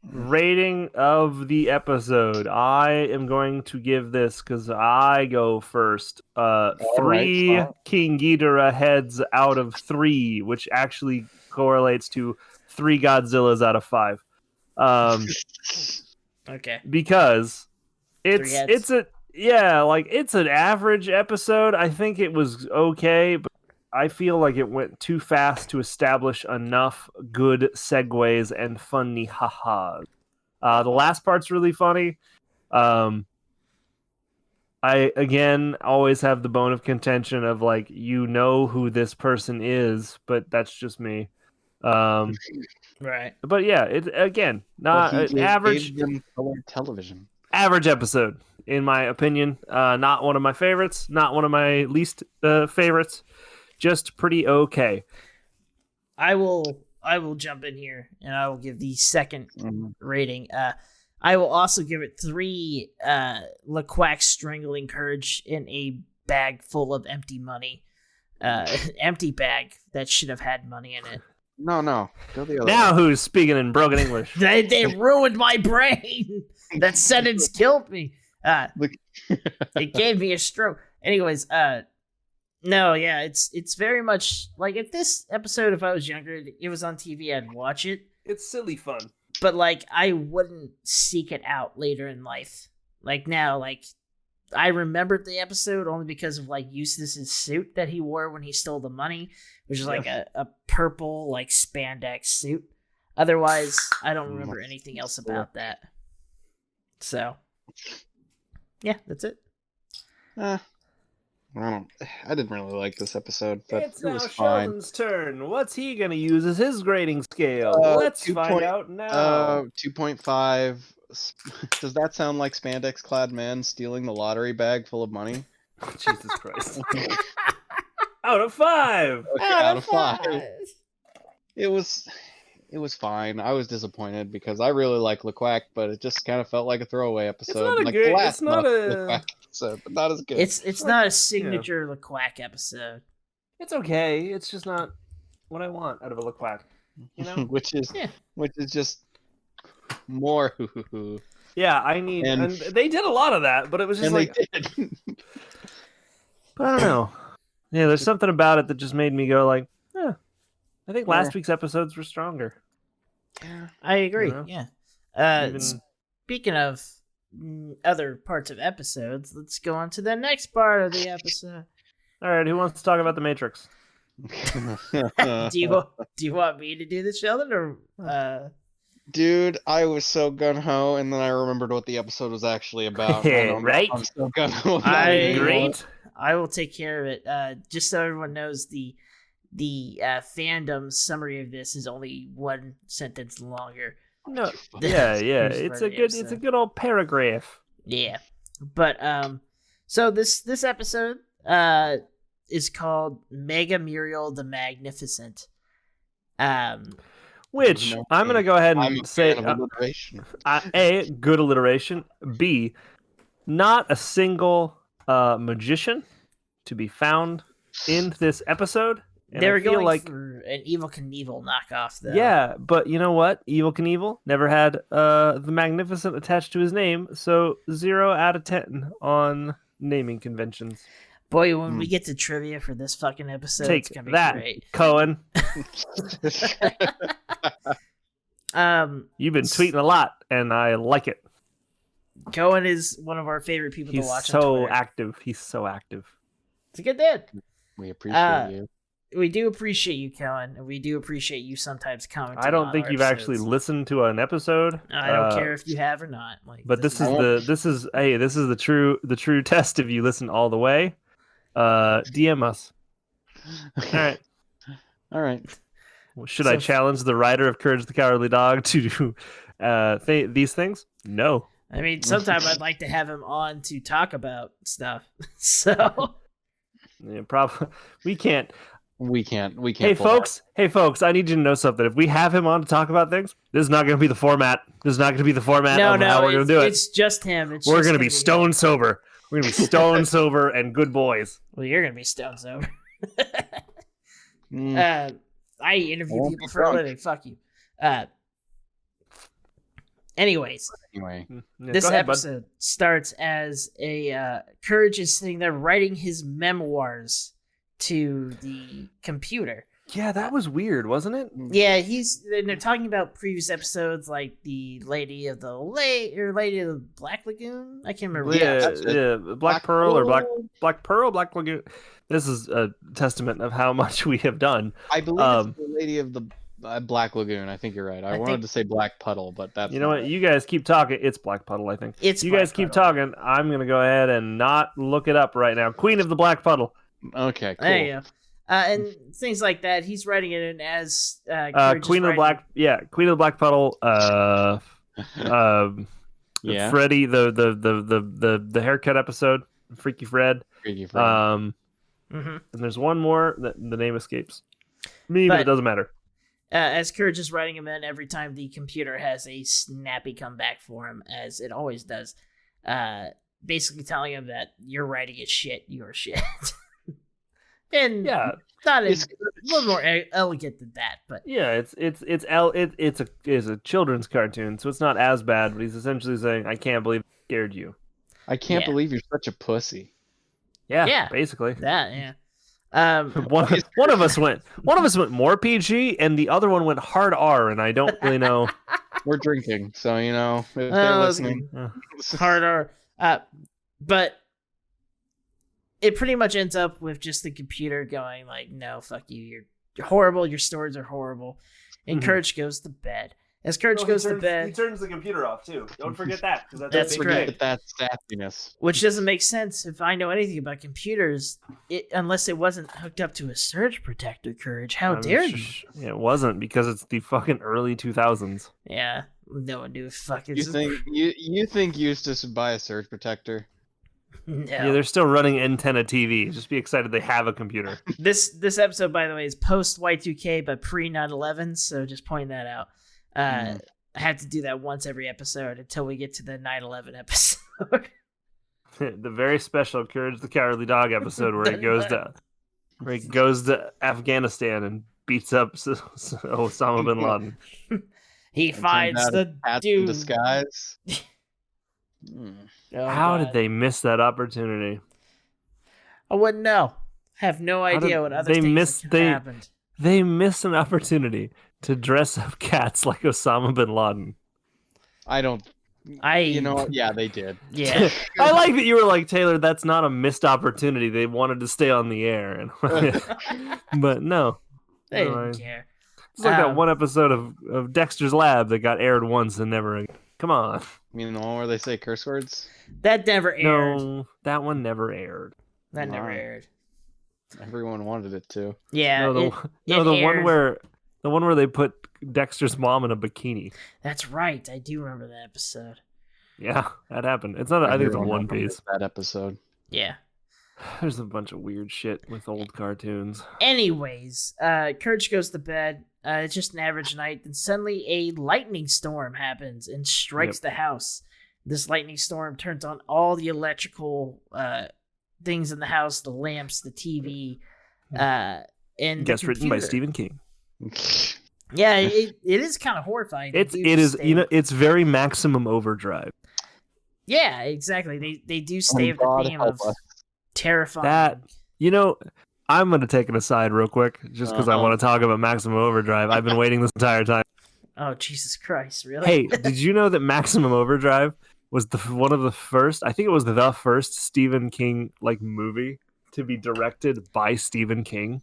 S3: Rating of the episode. I am going to give this because I go first. 3 King Ghidorah heads out of 3, which actually correlates to 3 Godzillas out of 5.
S1: Okay.
S3: Because
S1: Three heads.
S3: it's an average episode. I think it was okay, but I feel like it went too fast to establish enough good segues and funny ha-has. The last part's really funny. I again always have the bone of contention of like, you know who this person is, but that's just me.
S1: Right.
S3: But yeah, it again not an average
S2: television.
S3: Average episode in my opinion. Not one of my favorites, not one of my least favorites. Just pretty okay.
S1: I will jump in here and I will give the second rating. I will also give it 3 Quack strangling Courage in a bag full of empty money. Empty bag that should have had money in it.
S2: No. Go the other
S3: Now
S2: way.
S3: who's speaking in broken English?
S1: They ruined my brain. That sentence killed me. It gave me a stroke. Anyways, no, yeah, it's very much like if this episode, if I was younger, it was on TV, I'd watch it.
S3: It's silly fun.
S1: But like I wouldn't seek it out later in life. Like now, like I remembered the episode only because of like Eustace's suit that he wore when he stole the money, which is like a purple like spandex suit. Otherwise, I don't remember anything else about that. So, yeah, that's it.
S2: I didn't really like this episode, but
S3: It's
S2: it was
S3: now
S2: fine.
S3: Sheldon's turn. What's he going to use as his grading scale? Let's find out now.
S2: 2.5. Does that sound like spandex-clad man stealing the lottery bag full of money?
S3: Jesus Christ. Out of 5.
S2: Okay, out of 5. It was fine. I was disappointed because I really like Quack, but it just kind of felt like a throwaway episode.
S3: It's not a
S2: Quack episode, but not as good.
S1: It's not a signature Quack episode.
S3: It's okay. It's just not what I want out of a Quack. You know?
S2: which is just more hoo-hoo-hoo.
S3: Yeah, I need and they did a lot of that, but it was just like
S2: they did.
S3: But I don't know. Yeah, there's something about it that just made me go like, I think last week's episodes were stronger.
S2: Yeah,
S1: I agree.
S3: You know?
S1: Yeah. Speaking of other parts of episodes, let's go on to the next part of the episode.
S3: All right, who wants to talk about the Matrix?
S1: Do you want me to do this, Sheldon, or?
S2: Dude, I was so gun-ho, and then I remembered what the episode was actually about.
S3: Right?
S2: I'm so gun-ho.
S3: Great.
S1: I will take care of it. Just so everyone knows, the fandom summary of this is only 1 sentence longer.
S3: No, yeah, it's a good old paragraph.
S1: Yeah, but so this episode is called Mega Muriel the Magnificent.
S3: Which I'm gonna go ahead and say,
S2: alliteration.
S3: A, good alliteration. B, not a single magician to be found in this episode. And
S1: they were going for an Evel Knievel knockoff, though.
S3: Yeah, but you know what? Evel Knievel never had the Magnificent attached to his name, so 0 out of 10 on naming conventions.
S1: Boy, when we get to trivia for this fucking episode, it's gonna be great.
S3: Cohen. You've been
S1: s-
S3: tweeting a lot, and I like it.
S1: Cohen is one of our favorite people to watch on Twitter.
S3: He's so active.
S1: It's a good dad.
S2: We appreciate you.
S1: We do appreciate you, Cohen, and we do appreciate you sometimes commenting.
S3: I don't think you've actually listened to an episode.
S1: I don't care if you have or not. Like,
S3: but this is the true test if you listen all the way. DM us.
S2: All right.
S3: Should I challenge the writer of Courage the Cowardly Dog to do these things? No.
S1: I mean, sometime I'd like to have him on to talk about stuff. So,
S3: yeah, probably we can't.
S2: We can't.
S3: Hey folks, I need you to know something. If we have him on to talk about things, this is not going to be the format. This is not going to be the format of how we're going to do it.
S1: It's just him.
S3: We're going to be stone sober. We're going to be stone sober and good boys.
S1: Well, you're going to be stone sober. I interview people for a living. Fuck you. Anyways, this episode starts as Courage is sitting there writing his memoirs to the computer.
S3: Yeah, that was weird, wasn't it?
S1: Yeah, they're talking about previous episodes like the Lady of the Lady of the Black Lagoon. I can't remember.
S3: Yeah, Black Pearl or Black Pearl, Black Lagoon. This is a testament of how much we have done.
S2: I believe it's the Lady of the Black Lagoon. I think you're right. I wanted to say Black Puddle, but that's
S3: you know what? You guys keep talking. It's Black Puddle, I think. You guys keep talking. I'm gonna go ahead and not look it up right now. Queen of the Black Puddle.
S2: Okay, cool.
S1: There you go. And things like that. He's writing it in as
S3: Queen of the Black. Yeah, Queen of the Black Puddle.
S2: Yeah.
S3: Freddy, the haircut episode, Freaky Fred.
S1: Mm-hmm.
S3: And there's one more that the name escapes me, but it doesn't matter.
S1: As Courage is writing him in, every time the computer has a snappy comeback for him, as it always does, basically telling him that you're writing it shit, you're shit. And
S3: yeah,
S1: a little more elegant than that, but
S3: yeah, it's a children's cartoon, so it's not as bad. But he's essentially saying, "I can't believe I scared you.
S2: I can't believe you're such a pussy."
S3: Yeah, basically
S1: that. Yeah.
S3: One of us went more PG, and the other one went hard R, and I don't really know.
S2: We're drinking, so if they're listening,
S1: hard R. But it pretty much ends up with just the computer going like, "No, fuck you. You're horrible. Your stories are horrible." And Courage goes to bed. As Courage goes to bed,
S3: he turns the computer off too. Don't forget that.
S1: That's correct.
S2: That sassiness,
S1: which doesn't make sense if I know anything about computers. Unless it wasn't hooked up to a surge protector. Courage, how dare you?
S3: Yeah, it wasn't, because it's the fucking early 2000s.
S1: Yeah, no one knew. Fucking.
S2: You think Eustace would buy a surge protector?
S1: No.
S3: Yeah, they're still running antenna TV. Just be excited they have a computer.
S1: This episode, by the way, is post Y2K but pre 9/11. So just point that out. I have to do that once every episode until we get to the 9/11 episode.
S3: The very special Courage the Cowardly Dog episode where he goes to Afghanistan and beats up Osama bin Laden.
S1: He finds the dude
S2: in disguise.
S3: How did they miss that opportunity?
S1: I wouldn't know. Have no idea what other things happened.
S3: They missed an opportunity to dress up cats like Osama bin Laden.
S2: Yeah, they did.
S1: Yeah.
S3: I like that you were like, Taylor, that's not a missed opportunity. They wanted to stay on the air. But no.
S1: They didn't care.
S3: It's like that one episode of Dexter's Lab that got aired once and never again. Come on.
S2: You mean the one where they say curse words?
S1: That never aired.
S3: No, that one never aired.
S1: That never aired.
S2: Everyone wanted it to.
S1: Yeah.
S3: The one where they put Dexter's mom in a bikini.
S1: That's right. I do remember that episode.
S3: Yeah, that happened. It's not. I think it's a One Piece.
S2: That episode.
S1: Yeah.
S3: There's a bunch of weird shit with old cartoons.
S1: Anyways, Courage goes to bed. It's just an average night. Then suddenly a lightning storm happens and strikes the house. This lightning storm turns on all the electrical things in the house, the lamps, the TV, and
S3: guess written by Stephen King.
S1: Yeah, it is kind of horrifying.
S3: It is. It's very Maximum Overdrive.
S1: Yeah, exactly. They do stay with the theme of terrifying.
S3: That I'm going to take an aside real quick, just because I want to talk about Maximum Overdrive. I've been waiting this entire time.
S1: Oh, Jesus Christ, really?
S3: Hey, did you know that Maximum Overdrive was one of the first, I think it was the first Stephen King movie to be directed by Stephen King?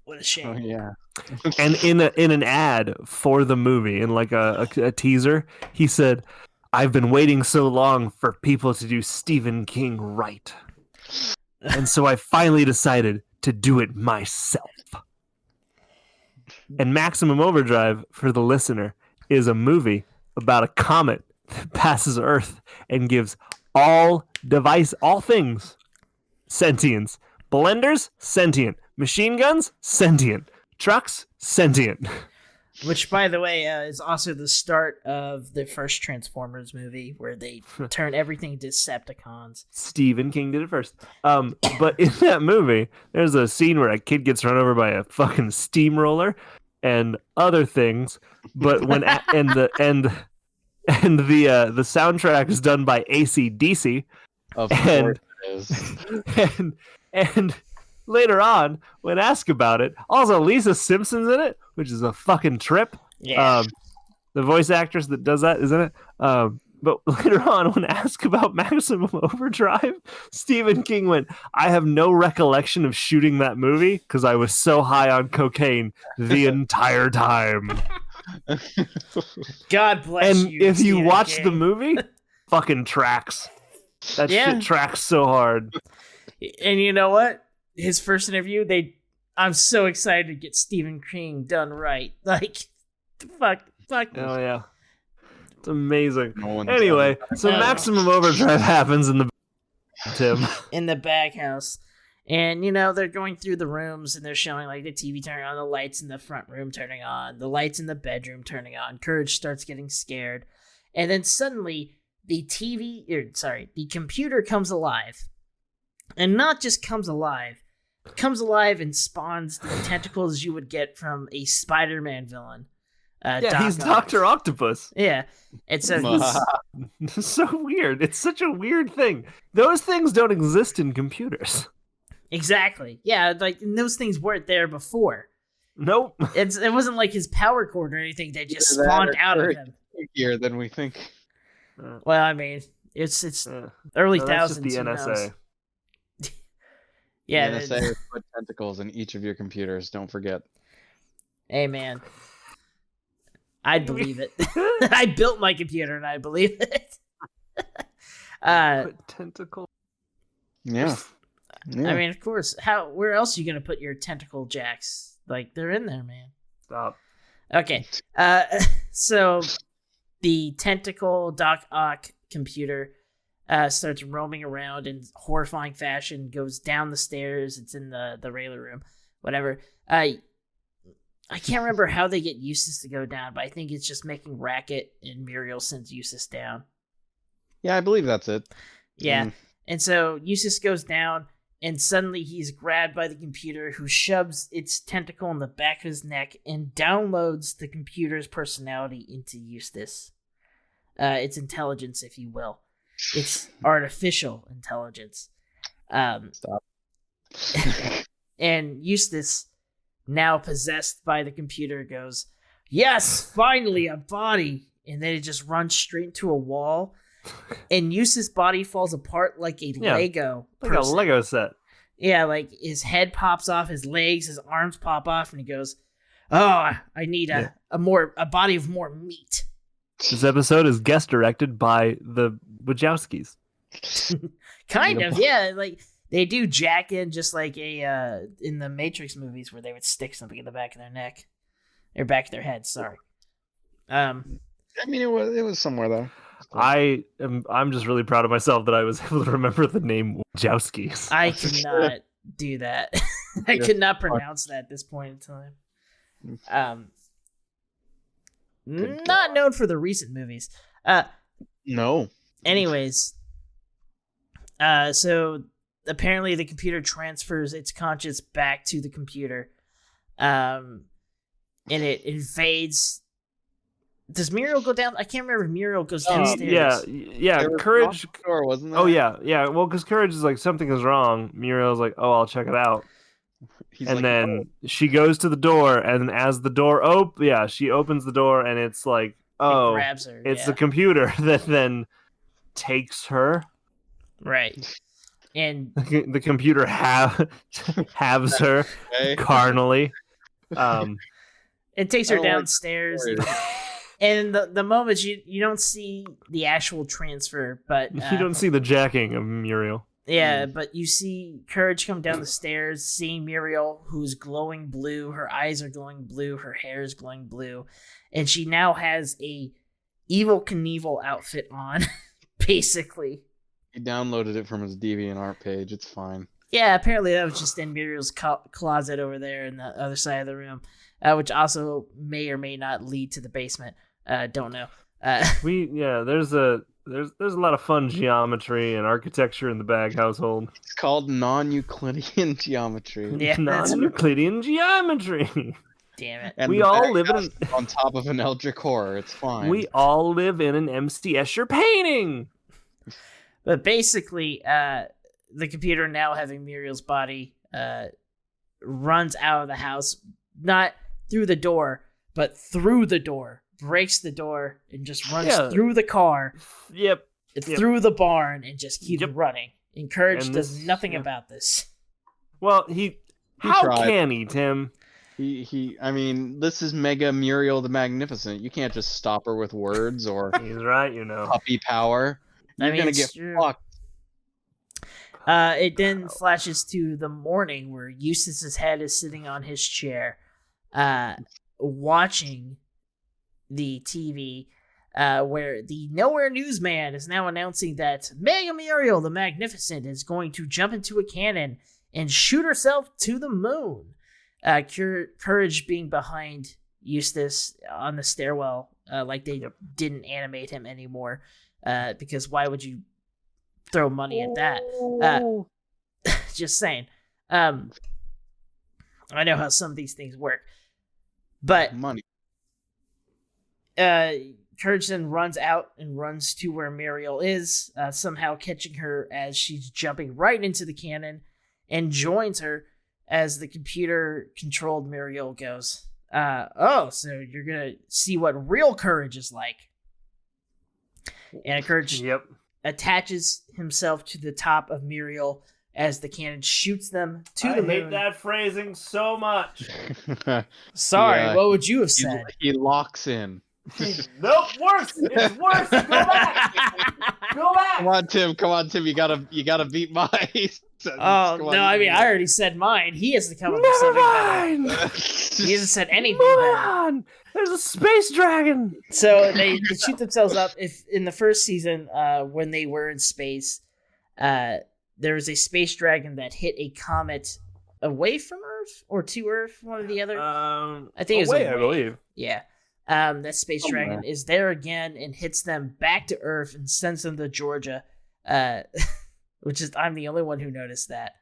S1: What a shame.
S2: Oh, yeah.
S3: And in an ad for the movie, in a teaser, he said, "I've been waiting so long for people to do Stephen King right. And so I finally decided to do it myself." And Maximum Overdrive, for the listener, is a movie about a comet that passes Earth and gives all things sentience. Blenders, sentient. Machine guns, sentient. Trucks, sentient.
S1: Which, by the way, is also the start of the first Transformers movie, where they turn everything Decepticons.
S3: Stephen King did it first. But in that movie, there's a scene where a kid gets run over by a fucking steamroller and other things. But when the soundtrack is done by AC/DC,
S2: of course it is.
S3: later on, when asked about it, also Lisa Simpson's in it, which is a fucking trip.
S1: Yeah.
S3: The voice actress that does that is in it. But later on, when asked about Maximum Overdrive, Stephen King went, I have no recollection of shooting that movie because I was so high on cocaine the entire time.
S1: God bless
S3: and
S1: you.
S3: And if you
S1: Stephen
S3: watch
S1: King.
S3: the movie, fucking tracks. That shit tracks so hard.
S1: And you know what? His first interview, I'm so excited to get Stephen King done right. Like, fuck.
S3: Oh, yeah. It's amazing.
S2: No
S3: Anyway, so Maximum Overdrive happens in the Tim.
S1: In the baghouse. And, they're going through the rooms and they're showing like the TV turning on, the lights in the front room turning on, the lights in the bedroom turning on. Courage starts getting scared. And then suddenly the computer comes alive. And not just comes alive and spawns the tentacles you would get from a Spider-Man villain.
S3: He's Dr. Octopus.
S1: Yeah. It's
S3: so weird. It's such a weird thing. Those things don't exist in computers.
S1: Exactly. Yeah, like those things weren't there before.
S3: Nope.
S1: It wasn't like his power cord or anything. They just spawned out of him.
S2: Here than we think.
S1: Well, I mean, it's early thousands.
S3: The NSA.
S1: Yeah,
S2: the NSA has put tentacles in each of your computers. Don't forget.
S1: Hey, man. I'd believe it. I built my computer and I believe it.
S3: Put tentacle.
S2: Yeah.
S1: I mean, of course. Where else are you gonna put your tentacle jacks? Like, they're in there, man.
S3: Stop.
S1: Okay. So the tentacle Doc Ock computer starts roaming around in horrifying fashion, goes down the stairs. It's in the regular room, whatever. I can't remember how they get Eustace to go down, but I think it's just making racket and Muriel sends Eustace down.
S2: Yeah, I believe that's it.
S1: Yeah. And so Eustace goes down and suddenly he's grabbed by the computer, who shoves its tentacle in the back of his neck and downloads the computer's personality into Eustace. Its intelligence, if you will. It's artificial intelligence.
S2: Stop.
S1: And Eustace, now possessed by the computer, goes, "Yes, finally a body!" And then it just runs straight into a wall. And Eustace's body falls apart like a Lego.
S3: Like a Lego set.
S1: Yeah, like his head pops off, his legs, his arms pop off, and he goes, "Oh, I need a body of more meat."
S3: This episode is guest directed by the Wachowskis.
S1: Kind of, yeah. Like they do jack in just like in the Matrix movies where they would stick something in the back of their neck or back of their head. Sorry.
S2: I mean, it was somewhere though.
S3: I'm just really proud of myself that I was able to remember the name Wachowskis.
S1: I cannot do that. I could not pronounce that at this point in time. Not known for the recent movies.
S2: No.
S1: Anyways, so apparently the computer transfers its conscience back to the computer, and it invades. Does Muriel go down? I can't remember if Muriel goes downstairs.
S3: Yeah. Courage.
S2: Door, wasn't there?
S3: Oh yeah. Well, because Courage is like, something is wrong. Muriel's like, oh, I'll check it out. Then she goes to the door, and as the door she opens the door, and it's like, oh,
S1: it grabs her.
S3: It's the computer that then takes her.
S1: Right. And
S3: the computer halves her carnally.
S1: It takes her downstairs. And the moment you don't see the actual transfer, but
S3: you don't see the jacking of Muriel.
S1: Yeah, but you see Courage come down the stairs, seeing Muriel, who's glowing blue. Her eyes are glowing blue. Her hair is glowing blue, and she now has a Evil Knievel outfit on, basically.
S2: He downloaded it from his DeviantArt page. It's fine.
S1: Yeah, apparently that was just in Muriel's closet over there in the other side of the room, which also may or may not lead to the basement. Don't know.
S3: There's a lot of fun geometry and architecture in the Bag household.
S2: It's called non-Euclidean geometry.
S1: Yeah,
S3: non-Euclidean geometry.
S1: Damn it.
S2: And
S3: we all live
S2: on top of an Eldritch horror. It's fine.
S3: We all live in an MC Escher painting.
S1: But basically, the computer now having Muriel's body runs out of the house, not through the door, but through the door, breaks the door, and just runs through the car.
S3: Yep.
S1: Through the barn and just keeps running. And Courage does nothing about this.
S3: Well, how
S2: tried.
S3: can he, Tim?
S2: I mean, this is Mega Muriel the Magnificent. You can't just stop her with words or
S3: He's right,
S2: puppy power. You're gonna get fucked.
S1: It then flashes to the morning where Eustace's head is sitting on his chair, watching the TV, where the Nowhere Newsman is now announcing that Mega Muriel the Magnificent is going to jump into a cannon and shoot herself to the moon. Courage being behind Eustace on the stairwell, like they didn't animate him anymore, because why would you throw money at that? Just saying. I know how some of these things work, but
S2: money.
S1: Courage then runs out and runs to where Muriel is, somehow catching her as she's jumping right into the cannon, and joins her as the computer-controlled Muriel goes, so you're gonna see what real courage is like. And Courage attaches himself to the top of Muriel as the cannon shoots them to the moon.
S3: I hate that phrasing so much.
S1: Sorry, what would you have said?
S2: He locks in.
S3: Nope, worse. It's worse. Go back. Go back.
S2: Come on, Tim. You gotta beat my sentence.
S1: Oh no! I mean, I already said mine. He has to come up with something better. He hasn't said anything better.
S3: On. There's a space dragon.
S1: So they shoot themselves up. If in the first season, when they were in space, there was a space dragon that hit a comet away from Earth or to Earth, one or the other.
S3: I
S1: think it was away.
S3: I believe.
S1: Yeah. That space dragon is there again and hits them back to Earth and sends them to Georgia, which is I'm the only one who noticed that.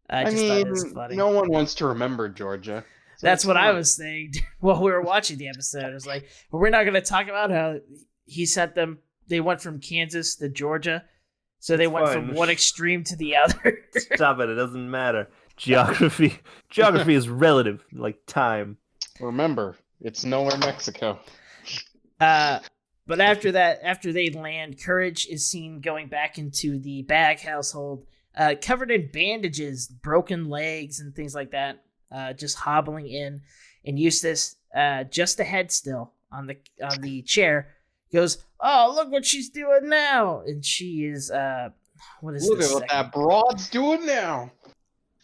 S1: I just thought it was funny.
S2: No one wants to remember Georgia. So
S1: that's what I was saying while we were watching the episode. I was like, well, we're not going to talk about how he sent them. They went from Kansas to Georgia, so they went from one extreme to the other.
S3: Stop it! It doesn't matter. Geography is relative, like time.
S2: Remember. It's nowhere Mexico.
S1: But after they land, Courage is seen going back into the Bag household, covered in bandages, broken legs, and things like that, just hobbling in. And Eustace, just ahead still on the chair, goes, "Oh, look what she's doing now!" And she is, what is
S2: look
S1: this?
S2: Look at what that broad's doing now.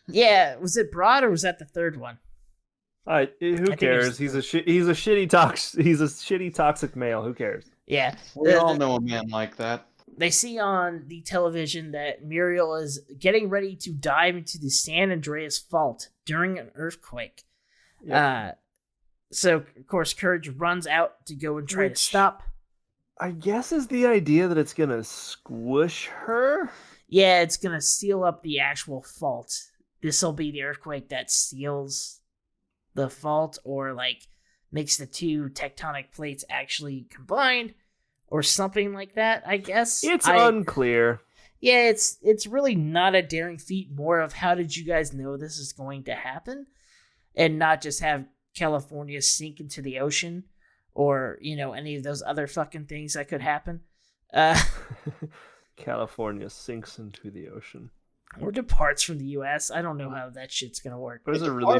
S1: Yeah, was it Broad or was that the third one?
S3: Who cares? He's a shitty toxic male. Who cares?
S1: Yeah,
S2: we all know a man like that.
S1: They see on the television that Muriel is getting ready to dive into the San Andreas Fault during an earthquake. Yep. So of course, Courage runs out to go and try to stop.
S3: I guess is the idea that it's gonna squish her.
S1: Yeah, it's gonna seal up the actual fault. This will be the earthquake that seals the fault, or like makes the two tectonic plates actually combined, or something like that. I guess
S3: it's unclear.
S1: Yeah, it's really not a daring feat. More of how did you guys know this is going to happen, and not just have California sink into the ocean, or any of those other fucking things that could happen.
S3: California sinks into the ocean.
S1: Or departs from the U.S. I don't know how that shit's gonna work.
S3: There's a really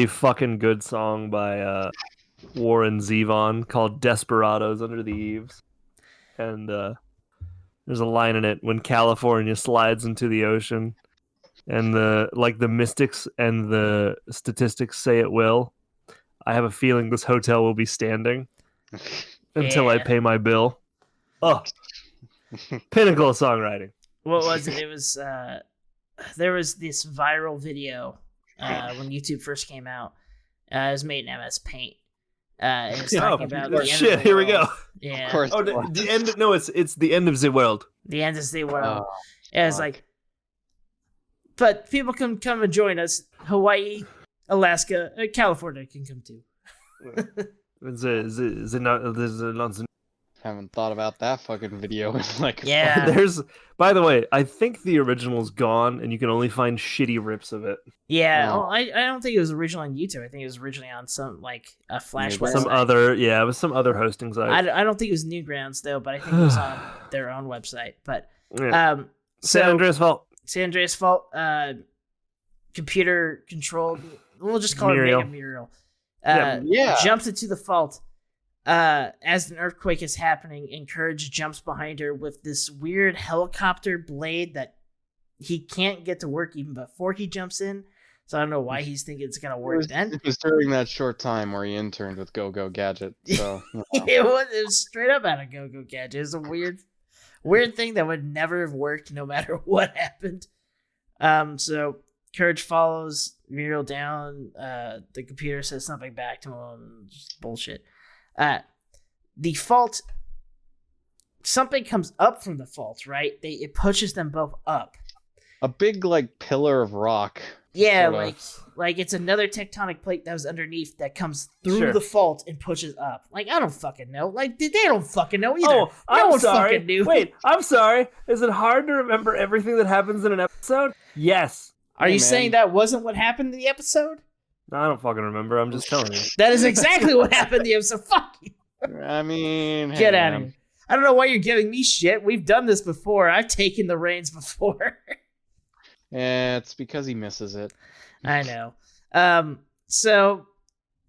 S3: fucking good song by Warren Zevon called "Desperados Under the Eaves," and there's a line in it when California slides into the ocean, and the mystics and the statistics say it will. I have a feeling this hotel will be standing until I pay my bill. Oh, pinnacle of songwriting.
S1: What was it? It was there was this viral video when YouTube first came out. It was made in MS Paint. It was talking about the end of the world.
S3: Here we go.
S1: Yeah.
S2: Of course.
S3: Oh, the end. No, it's the end of the world.
S1: The end of the world. It was like, but people can come and join us. Hawaii, Alaska, California can come too.
S3: Is it not?
S2: Haven't thought about that fucking video in like.
S1: Yeah.
S3: By the way, I think the original's gone, and you can only find shitty rips of it.
S1: Yeah,
S2: Oh.
S1: well, I don't think it was originally on YouTube. I think it was originally on some like a Flash website.
S3: It was some other hosting site.
S1: I don't think it was Newgrounds though, but I think it was on their own website. But
S3: Yeah. San Andreas Fault.
S1: San Andreas Fault, computer controlled. We'll just call
S3: Muriel.
S1: her Mega Muriel.
S2: Yeah.
S1: Jumps into the fault as an earthquake is happening, and Courage jumps behind her with this weird helicopter blade that he can't get to work even before he jumps in. So I don't know why he's thinking it's gonna work then.
S2: It was during that short time where he interned with Go Go Gadget. So
S1: it was straight up out of Go Go Gadget. It was a weird thing that would never have worked no matter what happened. So Courage follows Muriel down. The computer says something back to him. Just bullshit. The fault. Something comes up from the fault, right? It pushes them both up.
S2: a big like pillar of rock.
S1: Yeah,
S2: sorta.
S1: like it's another tectonic plate that was underneath that comes through the fault and pushes up. Like, I don't fucking know. Like, they don't fucking know either.
S3: Oh, I'm sorry.
S1: Fucking knew.
S3: Wait, I'm sorry. Is it hard to remember everything that happens in an episode? Yes.
S1: Are you
S2: man.
S1: saying that wasn't what happened in the episode?
S3: No, I don't fucking remember. I'm just telling you.
S1: That is exactly what happened in the episode. Fuck you.
S2: I mean,
S1: Get
S2: hey,
S1: out of
S2: man.
S1: here. I don't know why you're giving me shit. We've done this before. I've taken the reins before.
S2: Yeah, it's because he misses it.
S1: I know. So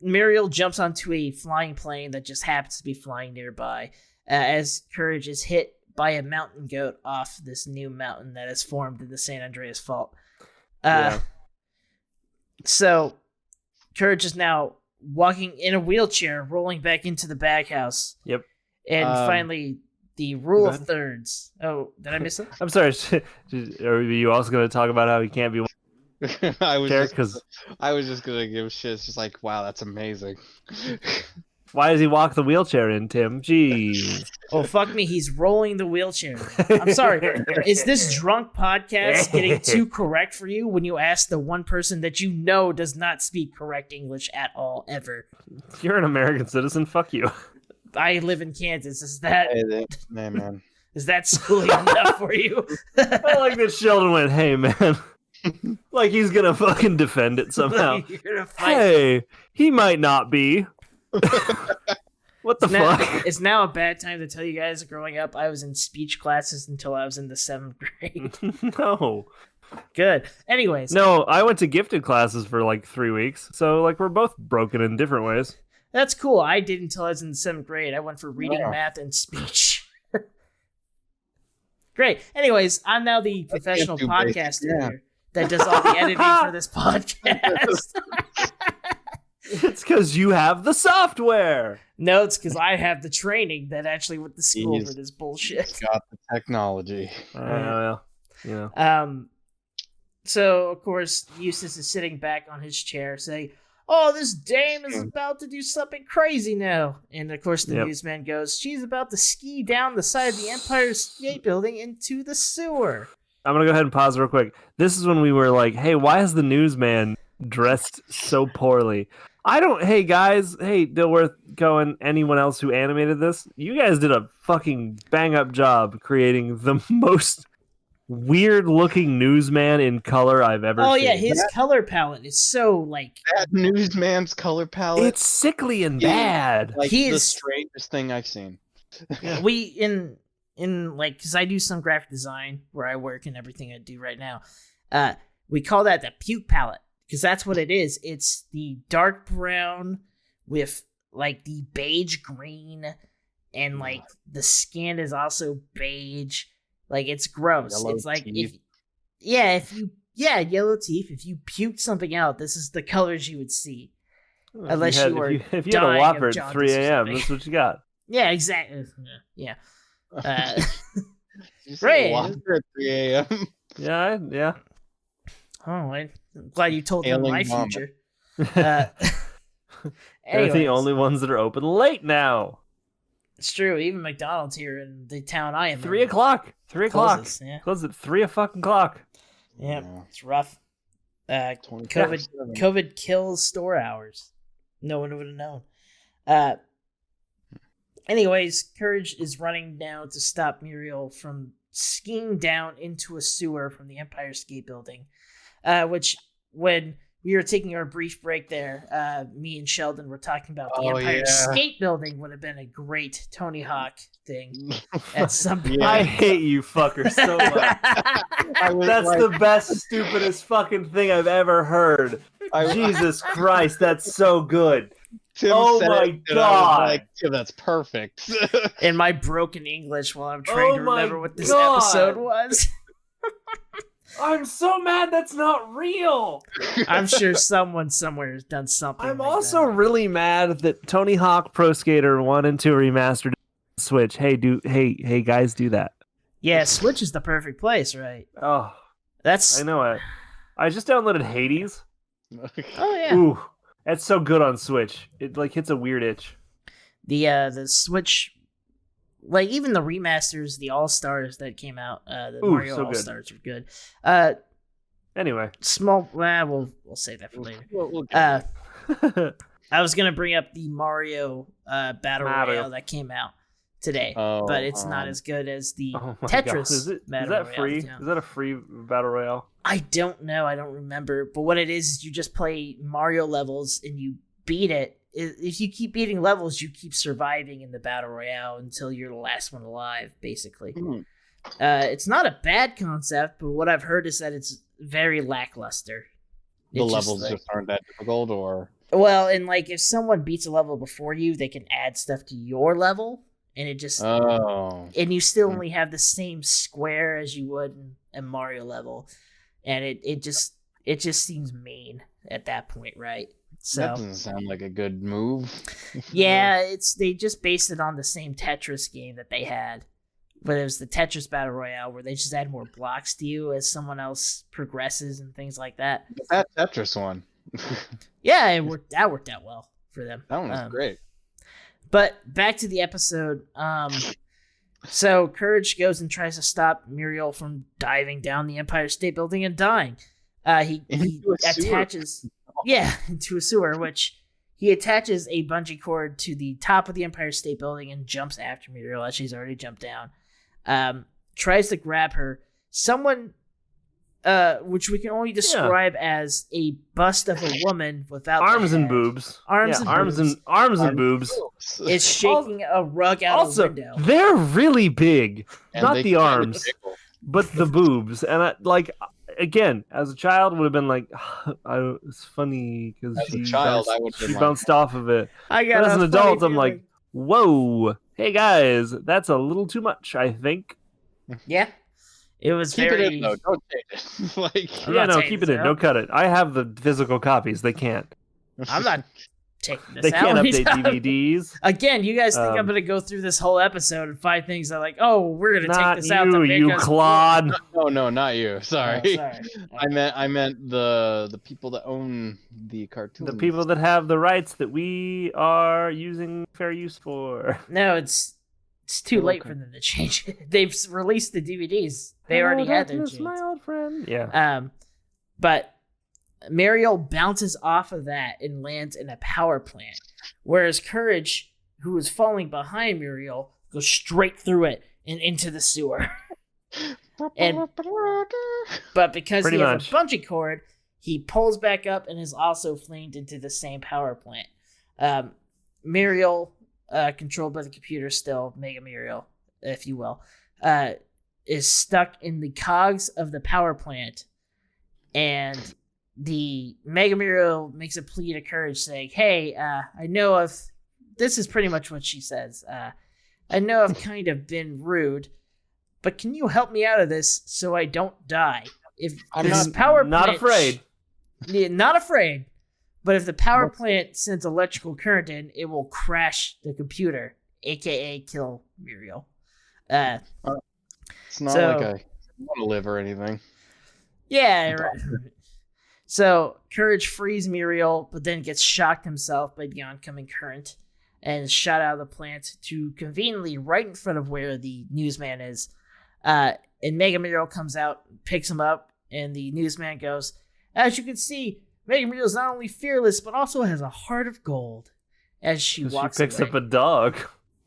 S1: Muriel jumps onto a flying plane that just happens to be flying nearby as Courage is hit by a mountain goat off this new mountain that has formed in the San Andreas Fault.
S3: Yeah.
S1: So Courage is now walking in a wheelchair, rolling back into the baghouse.
S3: Yep.
S1: And finally, the rule of thirds. Oh, did I miss it?
S3: I'm sorry. Are you also going to talk about how he can't be
S2: I was
S3: because
S2: just gonna give shit. It's just like, wow, that's amazing.
S3: why does he walk the wheelchair in, Tim? Jeez.
S1: Oh, fuck me. He's rolling the wheelchair. I'm sorry. Is this drunk podcast getting too correct for you when you ask the one person that you know does not speak correct English at all, ever?
S3: You're an American citizen. Fuck you.
S1: I live in Kansas. Is that
S2: Man.
S1: is that schooling enough for you?
S3: I like that Sheldon went, hey, man. Like he's going to fucking defend it somehow.
S1: You're gonna fight.
S3: Hey, he might not be. What the fuck?
S1: It's now a bad time to tell you guys, growing up, I was in speech classes until I was in the 7th grade.
S3: No.
S1: Good. Anyways.
S3: No, I went to gifted classes for like 3 weeks. So like we're both broken in different ways.
S1: That's cool. I did until I was in the 7th grade. I went for reading,
S2: Wow.
S1: math, and speech. Great. Anyways, I'm now the professional
S2: do
S1: podcaster
S2: basic, yeah.
S1: here that does all the editing for this podcast.
S3: It's because you have the software.
S1: No, it's because I have the training that actually went to school
S2: Jeez.
S1: for this bullshit.
S2: He's got the technology.
S3: Yeah.
S1: So, of course, Eustace is sitting back on his chair saying, oh, this dame is about to do something crazy now. And, of course, the newsman goes, she's about to ski down the side of the Empire State Building into the sewer.
S3: I'm going to go ahead and pause real quick. This is when we were like, hey, why is the newsman dressed so poorly? Hey, guys. Hey, Dilworth, Cohen, anyone else who animated this? You guys did a fucking bang-up job creating the most weird-looking newsman in color I've ever seen.
S1: Oh, yeah, his color palette is so, like...
S2: That newsman's color palette.
S3: It's sickly and bad.
S2: Like
S1: he
S2: the
S1: is-
S2: strangest thing I've seen.
S1: We, in like, because I do some graphic design where I work and everything I do right now, we call that the puke palette. Because that's what it is. It's the dark brown with, like, the beige green, and, like, the skin is also beige. Like, it's gross.
S2: Yellow
S1: it's like,
S2: teeth.
S1: yellow teeth. If you puked something out, this is the colors you would see. Unless you were
S3: if you had a
S1: dying
S3: Whopper
S1: of
S3: at 3
S1: jaundice or
S3: a.m.,
S1: something.
S3: that's what you got.
S1: Yeah, exactly. Yeah.
S2: Did you say
S1: Right.
S2: Whopper at 3 a.m.?
S3: Yeah.
S1: Oh, I'm glad you told them
S2: Ailing
S1: my
S2: vomit.
S1: future.
S3: They're the
S1: Anyways,
S3: only ones that are open late now.
S1: it's true. Even McDonald's here in the town I am
S3: 3
S1: in
S3: o'clock. 3 o'clock.
S1: closes, Yeah,
S3: Close at 3 fucking o'clock.
S1: yeah,
S2: Yeah.
S1: it's rough.
S2: 24/7.
S1: COVID kills store hours. No one would have known. Anyways, Courage is running now to stop Muriel from skiing down into a sewer from the Empire State Building, which, when we were taking our brief break there, me and Sheldon were talking about the Empire State Building would have been a great Tony Hawk thing at some point.
S3: I hate you fuckers so much. That's the best, stupidest fucking thing I've ever heard. Jesus Christ, that's so good.
S2: Tim
S3: my God.
S2: Like, Tim, that's perfect.
S1: In my broken English while I'm trying to remember what this episode was.
S3: I'm so mad that's not real.
S1: I'm sure someone somewhere has done something.
S3: I'm
S1: like
S3: also
S1: that.
S3: really mad that Tony Hawk Pro Skater 1 and 2 remastered Switch. Hey, guys, do that.
S1: Yeah, Switch is the perfect place, right?
S3: Oh,
S1: I
S3: know it. I just downloaded Hades.
S1: Oh yeah.
S3: Ooh, that's so good on Switch. It like hits a weird itch.
S1: The Switch, like even the remasters, the All Stars that came out, the Mario All Stars were good.
S3: Anyway,
S1: we'll save that for later. I was gonna bring up the Mario Battle Royale that came out today, but it's not as good as the Tetris.
S3: Is that free? Is that a free Battle Royale?
S1: I don't know. I don't remember. But what it is you just play Mario levels and you beat it. If you keep beating levels, you keep surviving in the Battle Royale until you're the last one alive, basically. Mm. It's not a bad concept, but what I've heard is that it's very lackluster.
S2: The levels just aren't that difficult, or?
S1: Well, and like if someone beats a level before you, they can add stuff to your level. And it just and you still only have the same square as you would in a Mario level. And it just seems mean at that point, right? So
S2: that doesn't sound like a good move.
S1: Yeah, they just based it on the same Tetris game that they had. But it was the Tetris Battle Royale where they just add more blocks to you as someone else progresses and things like that.
S2: That Tetris one.
S1: Yeah, that worked out well for them.
S2: That one was great.
S1: But back to the episode. So Courage goes and tries to stop Muriel from diving down the Empire State Building and dying. He attaches, into a sewer, which he attaches a bungee cord to the top of the Empire State Building and jumps after Muriel as she's already jumped down. Tries to grab her. Someone, which we can only describe as a bust of a woman without
S3: arms and boobs. Arms and boobs.
S1: Is shaking a rug out a window.
S3: They're really big. And not the arms, but the boobs. And again, as a child, would have been like, it's funny because she bounced off of it. But as an adult, I'm like, whoa, hey guys, that's a little too much, I think.
S1: Yeah. It was
S2: keep it in, though. Don't take it.
S3: Keep it in. Don't cut it. I have the physical copies. They can't.
S1: I'm not taking this
S3: They can't update DVDs.
S1: Again, you guys think I'm going to go through this whole episode and find things that we're going to take this out to make
S3: you Claude.
S2: No, not you. Sorry.
S1: Oh, sorry.
S2: I meant the people that own the cartoons.
S3: The people that have the rights that we are using fair use for.
S1: No, it's too late for them to change it. They've released the DVDs. They already had their chance.
S3: My old friend. Yeah.
S1: But Muriel bounces off of that and lands in a power plant, whereas Courage, who was falling behind Muriel, goes straight through it and into the sewer. But because he has a bungee cord, he pulls back up and is also flamed into the same power plant. Muriel, controlled by the computer still, Mega Muriel, if you will, is stuck in the cogs of the power plant, and the Mega Muriel makes a plea to Courage saying, hey, I know this is pretty much what she says. I know I've kind of been rude, but can you help me out of this so I don't die? If
S3: I'm not afraid.
S1: Yeah, not afraid. But if the power plant sends electrical current in, it will crash the computer, aka kill Muriel.
S2: It's not like I want to live or anything.
S1: Yeah, right. So Courage frees Muriel, but then gets shocked himself by the oncoming current and is shot out of the plant to conveniently right in front of where the newsman is. And Mega Muriel comes out, picks him up, and the newsman goes, as you can see, Mega Muriel is not only fearless, but also has a heart of gold. As she walks
S3: She picks
S1: away.
S3: up a dog.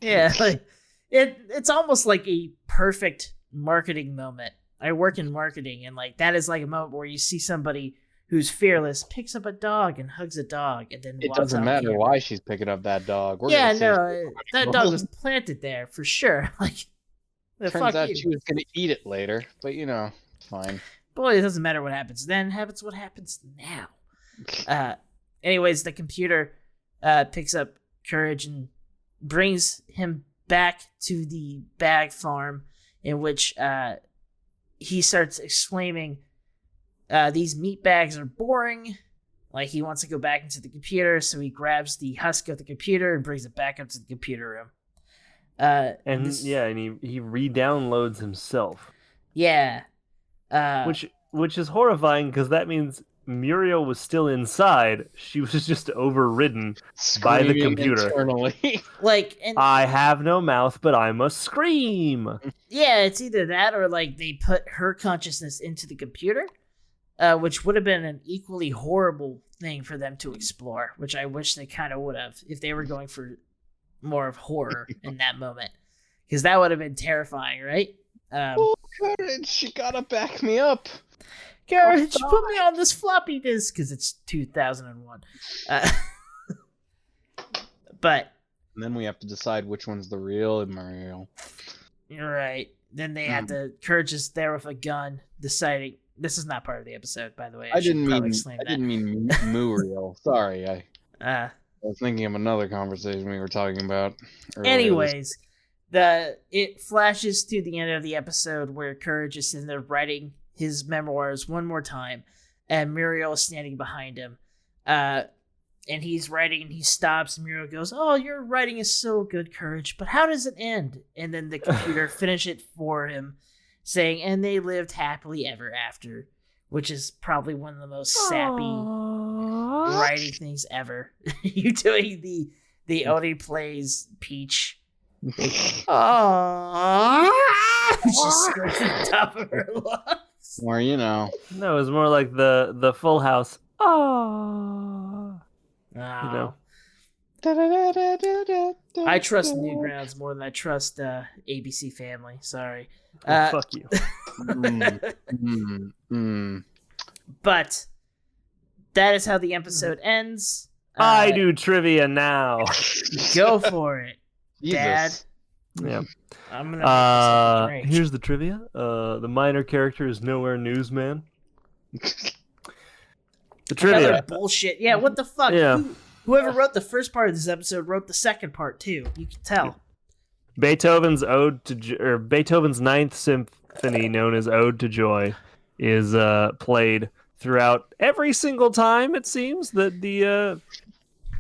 S1: Yeah, like it's almost like a perfect marketing moment. I work in marketing, and like that is like a moment where you see somebody who's fearless picks up a dog and hugs a dog, and then
S2: It
S1: walks
S2: doesn't
S1: on
S2: matter
S1: camera.
S2: why she's picking up that dog. We're
S1: Yeah,
S2: gonna say
S1: no, that dog was planted there for sure. Like,
S2: turns out she was gonna eat it later, but fine.
S1: Boy, it doesn't matter what happens then. Happens what happens now. Anyways, the computer picks up Courage and brings him back to the bag farm, in which he starts exclaiming, these meat bags are boring. Like, he wants to go back into the computer, so he grabs the husk of the computer and brings it back up to the computer room.
S3: And he re-downloads himself.
S1: Yeah.
S3: Which is horrifying, because that means Muriel was still inside. She was just overridden by the computer.
S2: Internally.
S3: I have no mouth, but I must scream.
S1: Yeah, it's either that or like they put her consciousness into the computer, which would have been an equally horrible thing for them to explore, which I wish they kind of would have if they were going for more of horror in that moment, because that would have been terrifying, right?
S2: Courage, you gotta back me up.
S1: Courage, put me on this floppy disk, because it's 2001. But
S2: and then we have to decide which one's the real Muriel.
S1: You're right. Then they have to. Courage is there with a gun, deciding. This is not part of the episode, by the way. I didn't
S2: mean Muriel. Sorry, I was thinking of another conversation we were talking about earlier.
S1: Anyways, it flashes to the end of the episode where Courage is sitting there writing his memoirs one more time, and Muriel is standing behind him. And he's writing, and he stops, and Muriel goes, "Oh, your writing is so good, Courage, but how does it end?" And then the computer finishes it for him, saying, "And they lived happily ever after," which is probably one of the most sappy writing things ever. You doing the Oni plays Peach. Aww. She's screaming at the top of her lungs.
S2: Or
S3: no, it was more like the Full House. Aww.
S1: I trust Newgrounds more than I trust ABC Family. Sorry.
S3: Fuck you.
S1: But that is how the episode ends.
S3: I do trivia now.
S1: Go for it,
S2: Jesus.
S1: Dad.
S3: Yeah.
S1: I'm gonna make myself a drink.
S3: Here's the trivia. The minor character is Nowhere Newsman. The trivia.
S1: Another bullshit. Yeah, what the fuck?
S3: Yeah.
S1: Whoever wrote the first part of this episode wrote the second part too. You can tell.
S3: Beethoven's Ninth Symphony, known as Ode to Joy, is played throughout every single time, it seems, that the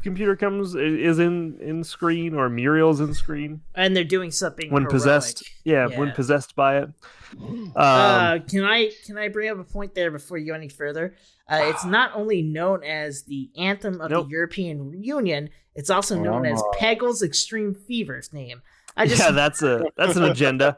S3: computer is in screen, or Muriel's in screen,
S1: and they're doing something
S3: when
S1: heroic.
S3: Possessed. Yeah, when possessed by it.
S1: Can I bring up a point there before you go any further? It's not only known as the anthem of the European Union; it's also known as Peggle's Extreme Fever's name.
S3: That's an agenda.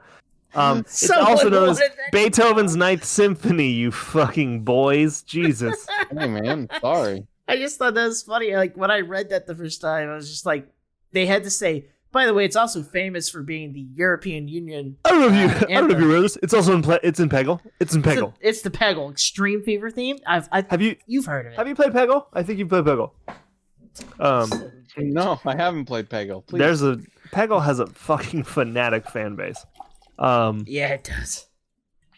S3: It's also known as Beethoven's Ninth Symphony. You fucking boys, Jesus!
S2: Hey man, sorry.
S1: I just thought that was funny. Like, when I read that the first time, I was just like, they had to say, by the way, it's also famous for being the European Union.
S3: I don't know if you read this. It's also it's in Peggle. It's in Peggle.
S1: It's the Peggle Extreme Fever theme. You've heard of it?
S3: Have you played Peggle? I think you've played Peggle.
S2: No, I haven't played Peggle. Please.
S3: Peggle has a fucking fanatic fan base.
S1: Yeah, it does.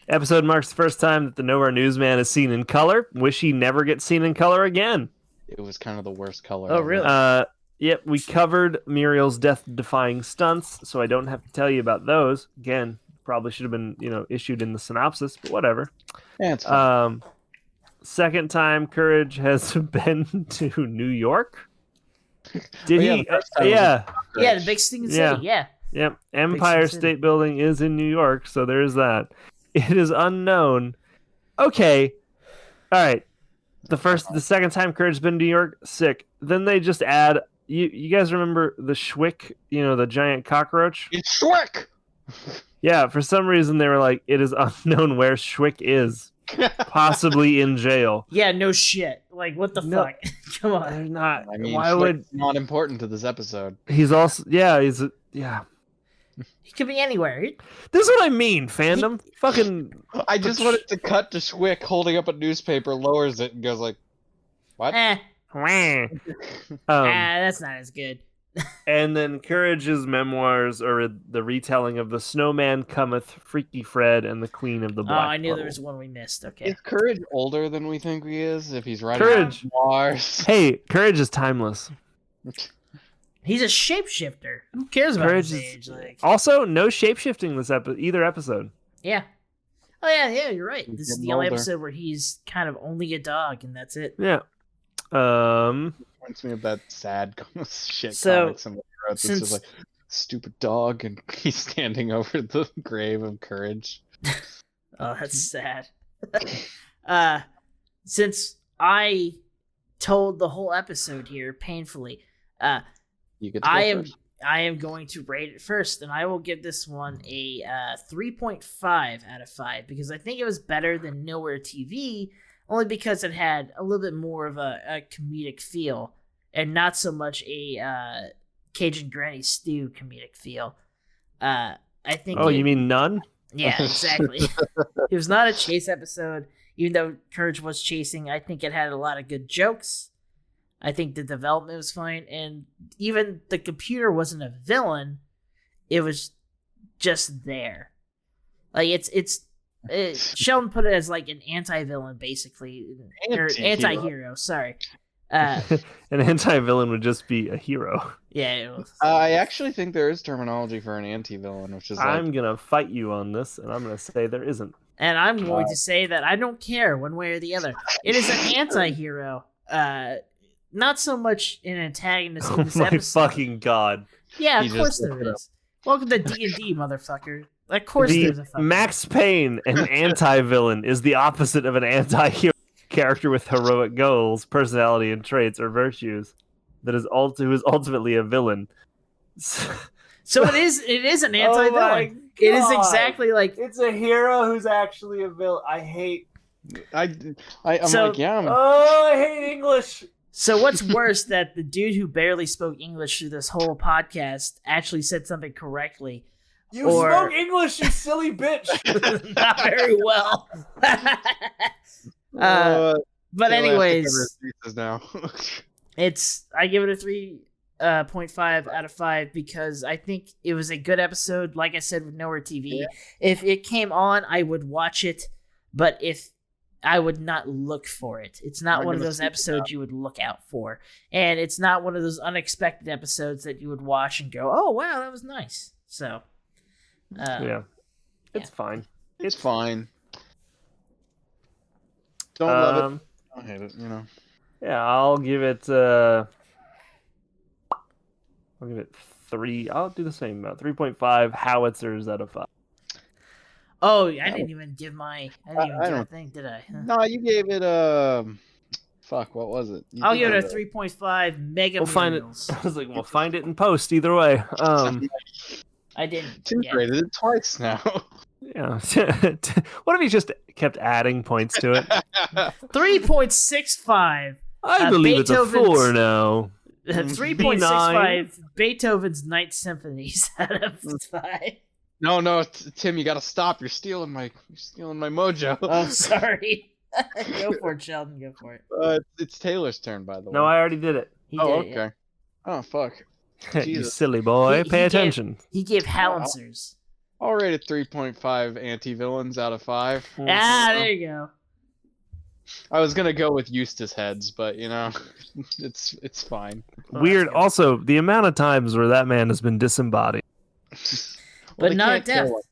S3: Episode marks the first time that the Nowhere Newsman is seen in color. Wish he never gets seen in color again.
S2: It was kind of the worst color.
S1: Oh, really?
S3: Yep, we covered Muriel's death-defying stunts, so I don't have to tell you about those. Again, probably should have been, issued in the synopsis, but whatever.
S2: Yeah, it's fine.
S3: Second time Courage has been to New York. Did he?
S1: Yeah, the big stinking city. Yeah.
S3: Yep. Empire State Building is in New York, so there's that. It is unknown. Okay. All right. The second time Courage's been to New York, sick. Then they just add. You guys remember the Schwick? The giant cockroach.
S2: It's Schwick.
S3: Yeah. For some reason they were like, it is unknown where Schwick is. possibly in jail.
S1: Yeah, no shit. Like, what the fuck? Come on.
S3: They're not.
S2: I mean,
S3: why would
S2: not important to this episode?
S3: he's also yeah.
S1: He could be anywhere.
S3: This is what I mean, fandom. Fucking.
S2: I just wanted to cut to Schwick holding up a newspaper, lowers it, and goes like, "What?"
S1: That's not as good.
S3: And then Courage's memoirs are the retelling of the Snowman Cometh, Freaky Fred, and the Queen of the Black.
S1: I knew
S3: Puddle.
S1: there was one we missed. Okay.
S2: Is Courage older than we think he is? If he's writing
S3: Courage.
S2: memoirs?
S3: Hey, Courage is timeless.
S1: He's a shapeshifter. Who cares about
S3: Courage
S1: his
S3: is-
S1: age? Like,
S3: Also, no shapeshifting this either episode.
S1: yeah. Oh yeah, you're right.
S2: He's
S1: This is
S2: getting
S1: the only
S2: older.
S1: episode where he's kind of only a dog, and that's it.
S3: Yeah.
S2: Reminds me of that sad shit
S1: So,
S2: comic somebody wrote. This
S1: since-
S2: is like stupid dog, and he's standing over the grave of Courage.
S1: Oh, that's sad. Since I told the whole episode here painfully,
S2: You get to go
S1: I am
S2: first.
S1: I am going to rate it first, and I will give this one a 3.5 out of 5 because I think it was better than Nowhere TV, only because it had a little bit more of a comedic feel and not so much a Cajun Granny Stew comedic feel. I think.
S3: Oh, you mean none?
S1: Yeah, exactly. It was not a chase episode, even though Courage was chasing. I think it had a lot of good jokes. I think the development was fine, and even the computer wasn't a villain. It was just there. Like Sheldon put it as like an anti-villain, basically, or
S2: Anti-hero.
S1: anti-hero. Sorry.
S3: An anti-villain would just be a hero.
S1: Yeah. It was.
S2: I actually think there is terminology for an anti-villain, which is like,
S3: I'm gonna fight you on this, and I'm gonna say there isn't.
S1: And I'm going to say that I don't care one way or the other. It is an anti-hero. Not so much an antagonist in
S3: Oh
S1: this
S3: my
S1: episode.
S3: fucking god!
S1: Yeah,
S2: He
S1: of course
S2: just looked
S1: there
S2: it
S1: is. Welcome to D&D, motherfucker. Of course there's a
S3: The
S1: fucking...
S3: Max Payne, an anti-villain, is the opposite of an anti-hero character with heroic goals, personality, and traits or virtues. That is who is ultimately a villain.
S1: So it is an anti-villain. It is exactly like...
S3: It's a hero who's actually a villain. I hate.
S2: I'm
S1: So-
S2: like, yeah,
S3: I hate English.
S1: So what's worse, that the dude who barely spoke English through this whole podcast actually said something correctly.
S3: You
S1: Or-
S3: spoke English, you silly bitch.
S1: Not very well. But anyways,
S2: now.
S1: I give it a 3.5 out of 5 because I think it was a good episode. Like I said, with Nowhere TV,
S2: Yeah.
S1: if it came on, I would watch it, but if I would not look for it. It's not
S2: I'm
S1: one of
S2: gonna
S1: those
S2: seek it
S1: episodes
S2: out.
S1: you would look out for, and it's not one of those unexpected episodes that you would watch and go, "Oh wow, that was nice." So,
S3: Yeah, it's fine.
S2: It's fine. Don't love it.
S3: Um,
S2: Don't hate it. You know.
S3: Yeah, I'll give it 3. I'll do the same amount. 3.5 howitzers out of 5.
S1: oh, I didn't even give my. I didn't even
S2: I
S1: give a
S2: don't-
S1: thing, did I? Huh.
S2: No, you gave it fuck. What was it? You
S1: I'll
S2: did
S1: give it a 3.5 mega.
S3: We'll find it.
S1: Muriels.
S3: I was like, we'll find it in post either way.
S1: I didn't.
S2: Tim's
S1: Yeah.
S2: rated it twice now.
S3: Yeah. What if he just kept adding points to it?
S1: 3.65.
S3: I believe it's a
S1: Beethoven's-
S3: 4 now.
S1: 3.65 Beethoven's Ninth Symphonies out of 5.
S2: No, Tim, you gotta stop. You're stealing my mojo.
S1: Oh, sorry. Go for it, Sheldon. Go for it.
S2: It's Taylor's turn, by the way.
S3: No, I already did it.
S1: He
S2: Oh,
S1: did it,
S2: okay. Oh, fuck.
S3: You
S2: Jesus.
S3: silly boy.
S1: He
S3: Pay
S1: gave-
S3: attention.
S1: He gave Howlitzers.
S2: I'll rate it 3.5 anti-villains out of 5.
S1: There you go.
S2: I was gonna go with Eustace heads, but you know, it's fine.
S3: Weird.
S1: that's good.
S3: Also, the amount of times where that man has been disembodied.
S1: But
S2: they
S1: not
S2: can't
S1: at death.
S2: kill him.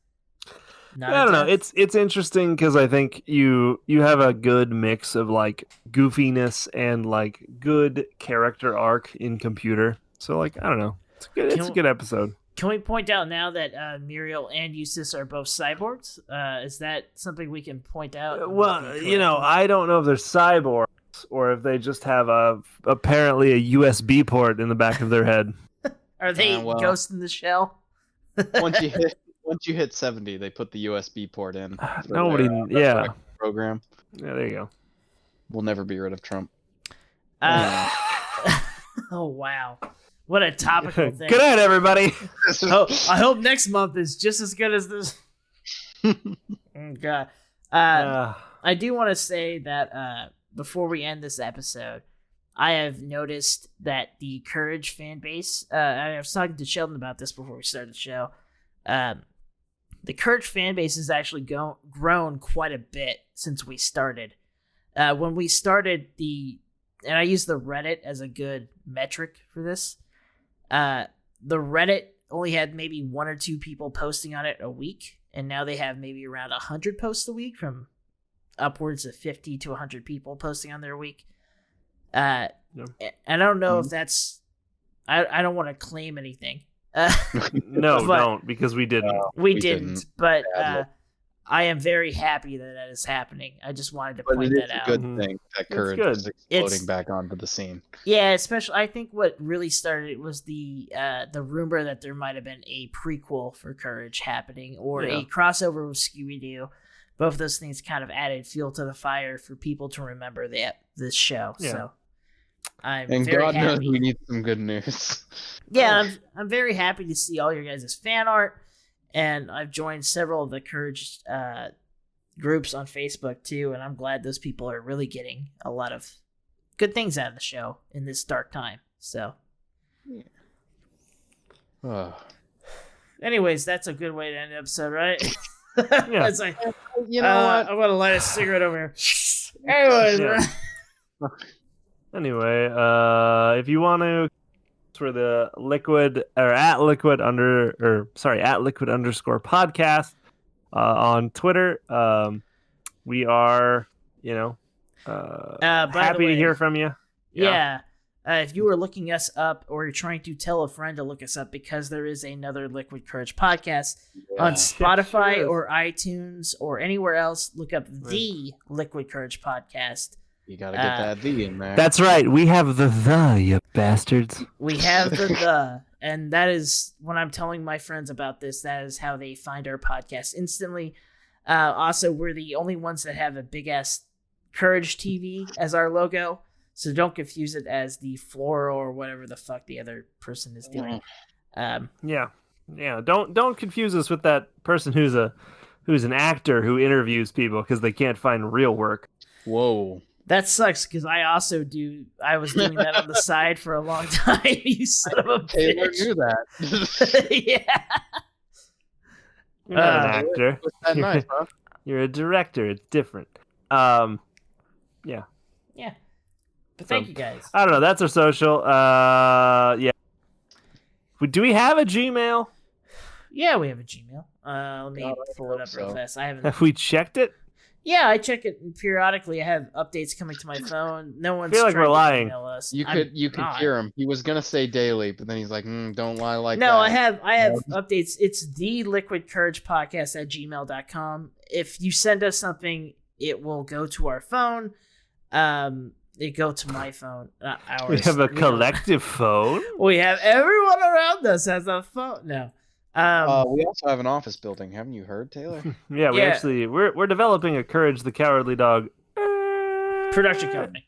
S1: Not
S3: I
S1: at
S3: don't know.
S1: death.
S3: It's interesting because I think you have a good mix of like goofiness and like good character arc in computer. So like I don't know. It's good. It's a good episode.
S1: Can we point out now that Muriel and Eustace are both cyborgs? Is that something we can point out?
S3: Well, you know, I don't know if they're cyborgs or if they just have apparently a USB port in the back of their head.
S1: Are they
S2: well.
S1: Ghost in the Shell?
S2: Once you hit 70, they put the USB port in.
S3: Nobody, yeah.
S2: program.
S3: Yeah, there you go.
S2: We'll never be rid of Trump.
S1: Oh wow, what a topical thing.
S3: Good night, everybody.
S1: I hope next month is just as good as this. Oh, God. I do want to say that before we end this episode, I have noticed that the Courage fan base, I was talking to Sheldon about this before we started the show, the Courage fan base has actually grown quite a bit since we started. When we started and I use the Reddit as a good metric for this, the Reddit only had maybe 1 or 2 people posting on it a week, and now they have maybe around 100 posts a week, from upwards of 50 to 100 people posting on their week. And I don't know if that's... I don't want to claim anything.
S3: No, don't, because we didn't.
S1: We didn't, but I am very happy that is happening. I just wanted to point that out.
S2: It's a good thing that Courage is exploding back onto the scene.
S1: Yeah, especially I think what really started was the rumor that there might have been a prequel for Courage happening, or a crossover with Scooby-Doo. Both of those things kind of added fuel to the fire for people to remember this show. Yeah. So I'm very
S2: God
S1: happy.
S2: knows we need some good news.
S1: Yeah, I'm very happy to see all your guys' fan art. And I've joined several of the Courage groups on Facebook, too, and I'm glad those people are really getting a lot of good things out of the show in this dark time. So, anyways, that's a good way to end the episode, right?
S3: Yeah.
S2: You know what?
S1: I'm going to light a cigarette over here. Anyways,
S3: Anyway, if you want to... for the liquid _podcast on Twitter. We are, happy to hear from you.
S1: Yeah. If you are looking us up, or you're trying to tell a friend to look us up, because there is another Liquid Courage podcast on Spotify or iTunes or anywhere else, look up the Liquid Courage podcast.
S2: You gotta get that "the" in there.
S3: That's right. We have the you bastards.
S1: We have the, and that is when I'm telling my friends about this. That is how they find our podcast instantly. Also, we're the only ones that have a big ass Courage TV as our logo, so don't confuse it as the Floral or whatever the fuck the other person is doing.
S3: Yeah. Don't confuse us with that person who's an actor who interviews people because they can't find real work.
S2: Whoa.
S1: That sucks, because I was doing that on the side for a long time, you son of a bitch.
S2: Taylor knew that.
S1: Yeah.
S3: You're not an actor.
S2: Was that nice, huh?
S3: You're a director. It's different. Yeah.
S1: Yeah. But thank you guys.
S3: I don't know. That's our social. Yeah. Do we have a Gmail?
S1: Yeah, we have a Gmail. Let me pull it up real fast.
S3: Have we checked it?
S1: Yeah, I check it periodically. I have updates coming to my phone. No one's
S3: feel like
S1: trying
S3: we're lying.
S1: to email us.
S2: You could hear him. He was gonna say daily, but then he's like, "Don't lie like that."
S1: No, I have updates. It's the Liquid Courage Podcast at gmail.com. If you send us something, it will go to our phone. It go to my phone, not ours.
S3: We have a collective phone.
S1: We have everyone around us has a phone. No.
S2: We also have an office building. Haven't you heard, Taylor?
S3: Yeah, we're developing a Courage the Cowardly Dog
S1: production company.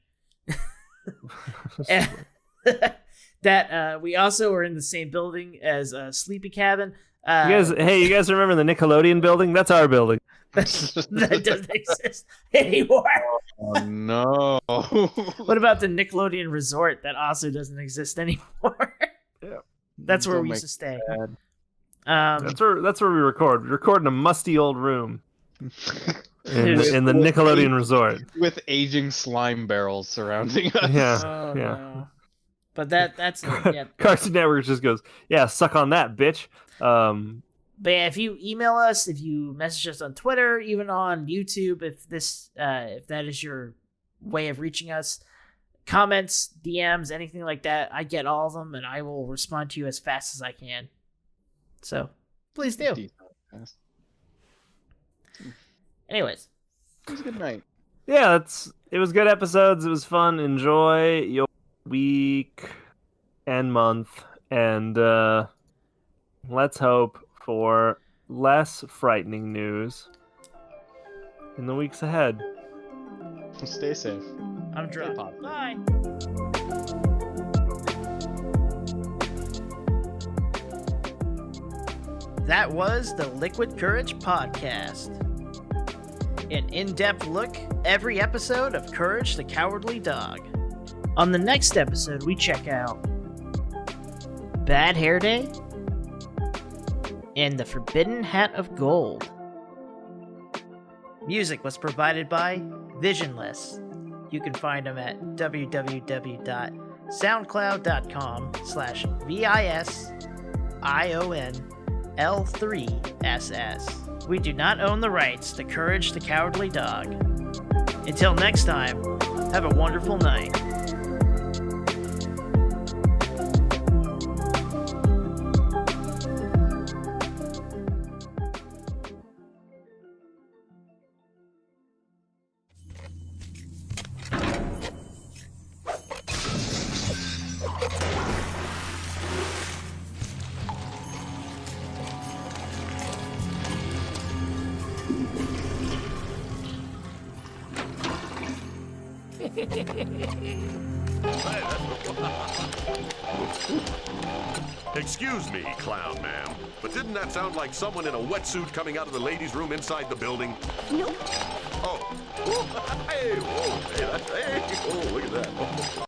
S1: That we also are in the same building as Sleepy Cabin.
S3: You guys remember the Nickelodeon building? That's our building.
S1: That doesn't exist anymore.
S2: Oh no!
S1: What about the Nickelodeon Resort that also doesn't exist anymore?
S3: Yeah,
S1: that's where we used to stay.
S3: That's where we record. We record in a musty old room in the Nickelodeon Resort
S2: with aging slime barrels surrounding us.
S3: Yeah,
S1: No. But that's
S3: Cartoon Network just goes, yeah, suck on that, bitch.
S1: But yeah, if you email us, if you message us on Twitter, even on YouTube, if that is your way of reaching us, comments, DMs, anything like that, I get all of them, and I will respond to you as fast as I can. So, please do. Anyways.
S2: It was a good night.
S3: Yeah, it was good episodes. It was fun. Enjoy your week and month, and let's hope for less frightening news in the weeks ahead.
S2: Stay safe.
S1: I'm drunk. Bye. That was the Liquid Courage Podcast. An in-depth look every episode of Courage the Cowardly Dog. On the next episode, we check out Bad Hair Day and the Forbidden Hat of Gold. Music was provided by Visionless. You can find them at www.soundcloud.com/VISIONL3SS. We do not own the rights to Courage the Cowardly Dog. Until next time, have a wonderful night.
S4: Excuse me, clown ma'am, but didn't that sound like someone in a wetsuit coming out of the ladies' room inside the building?
S5: Nope.
S4: Oh. Hey, whoa, hey, hey, oh, look at that.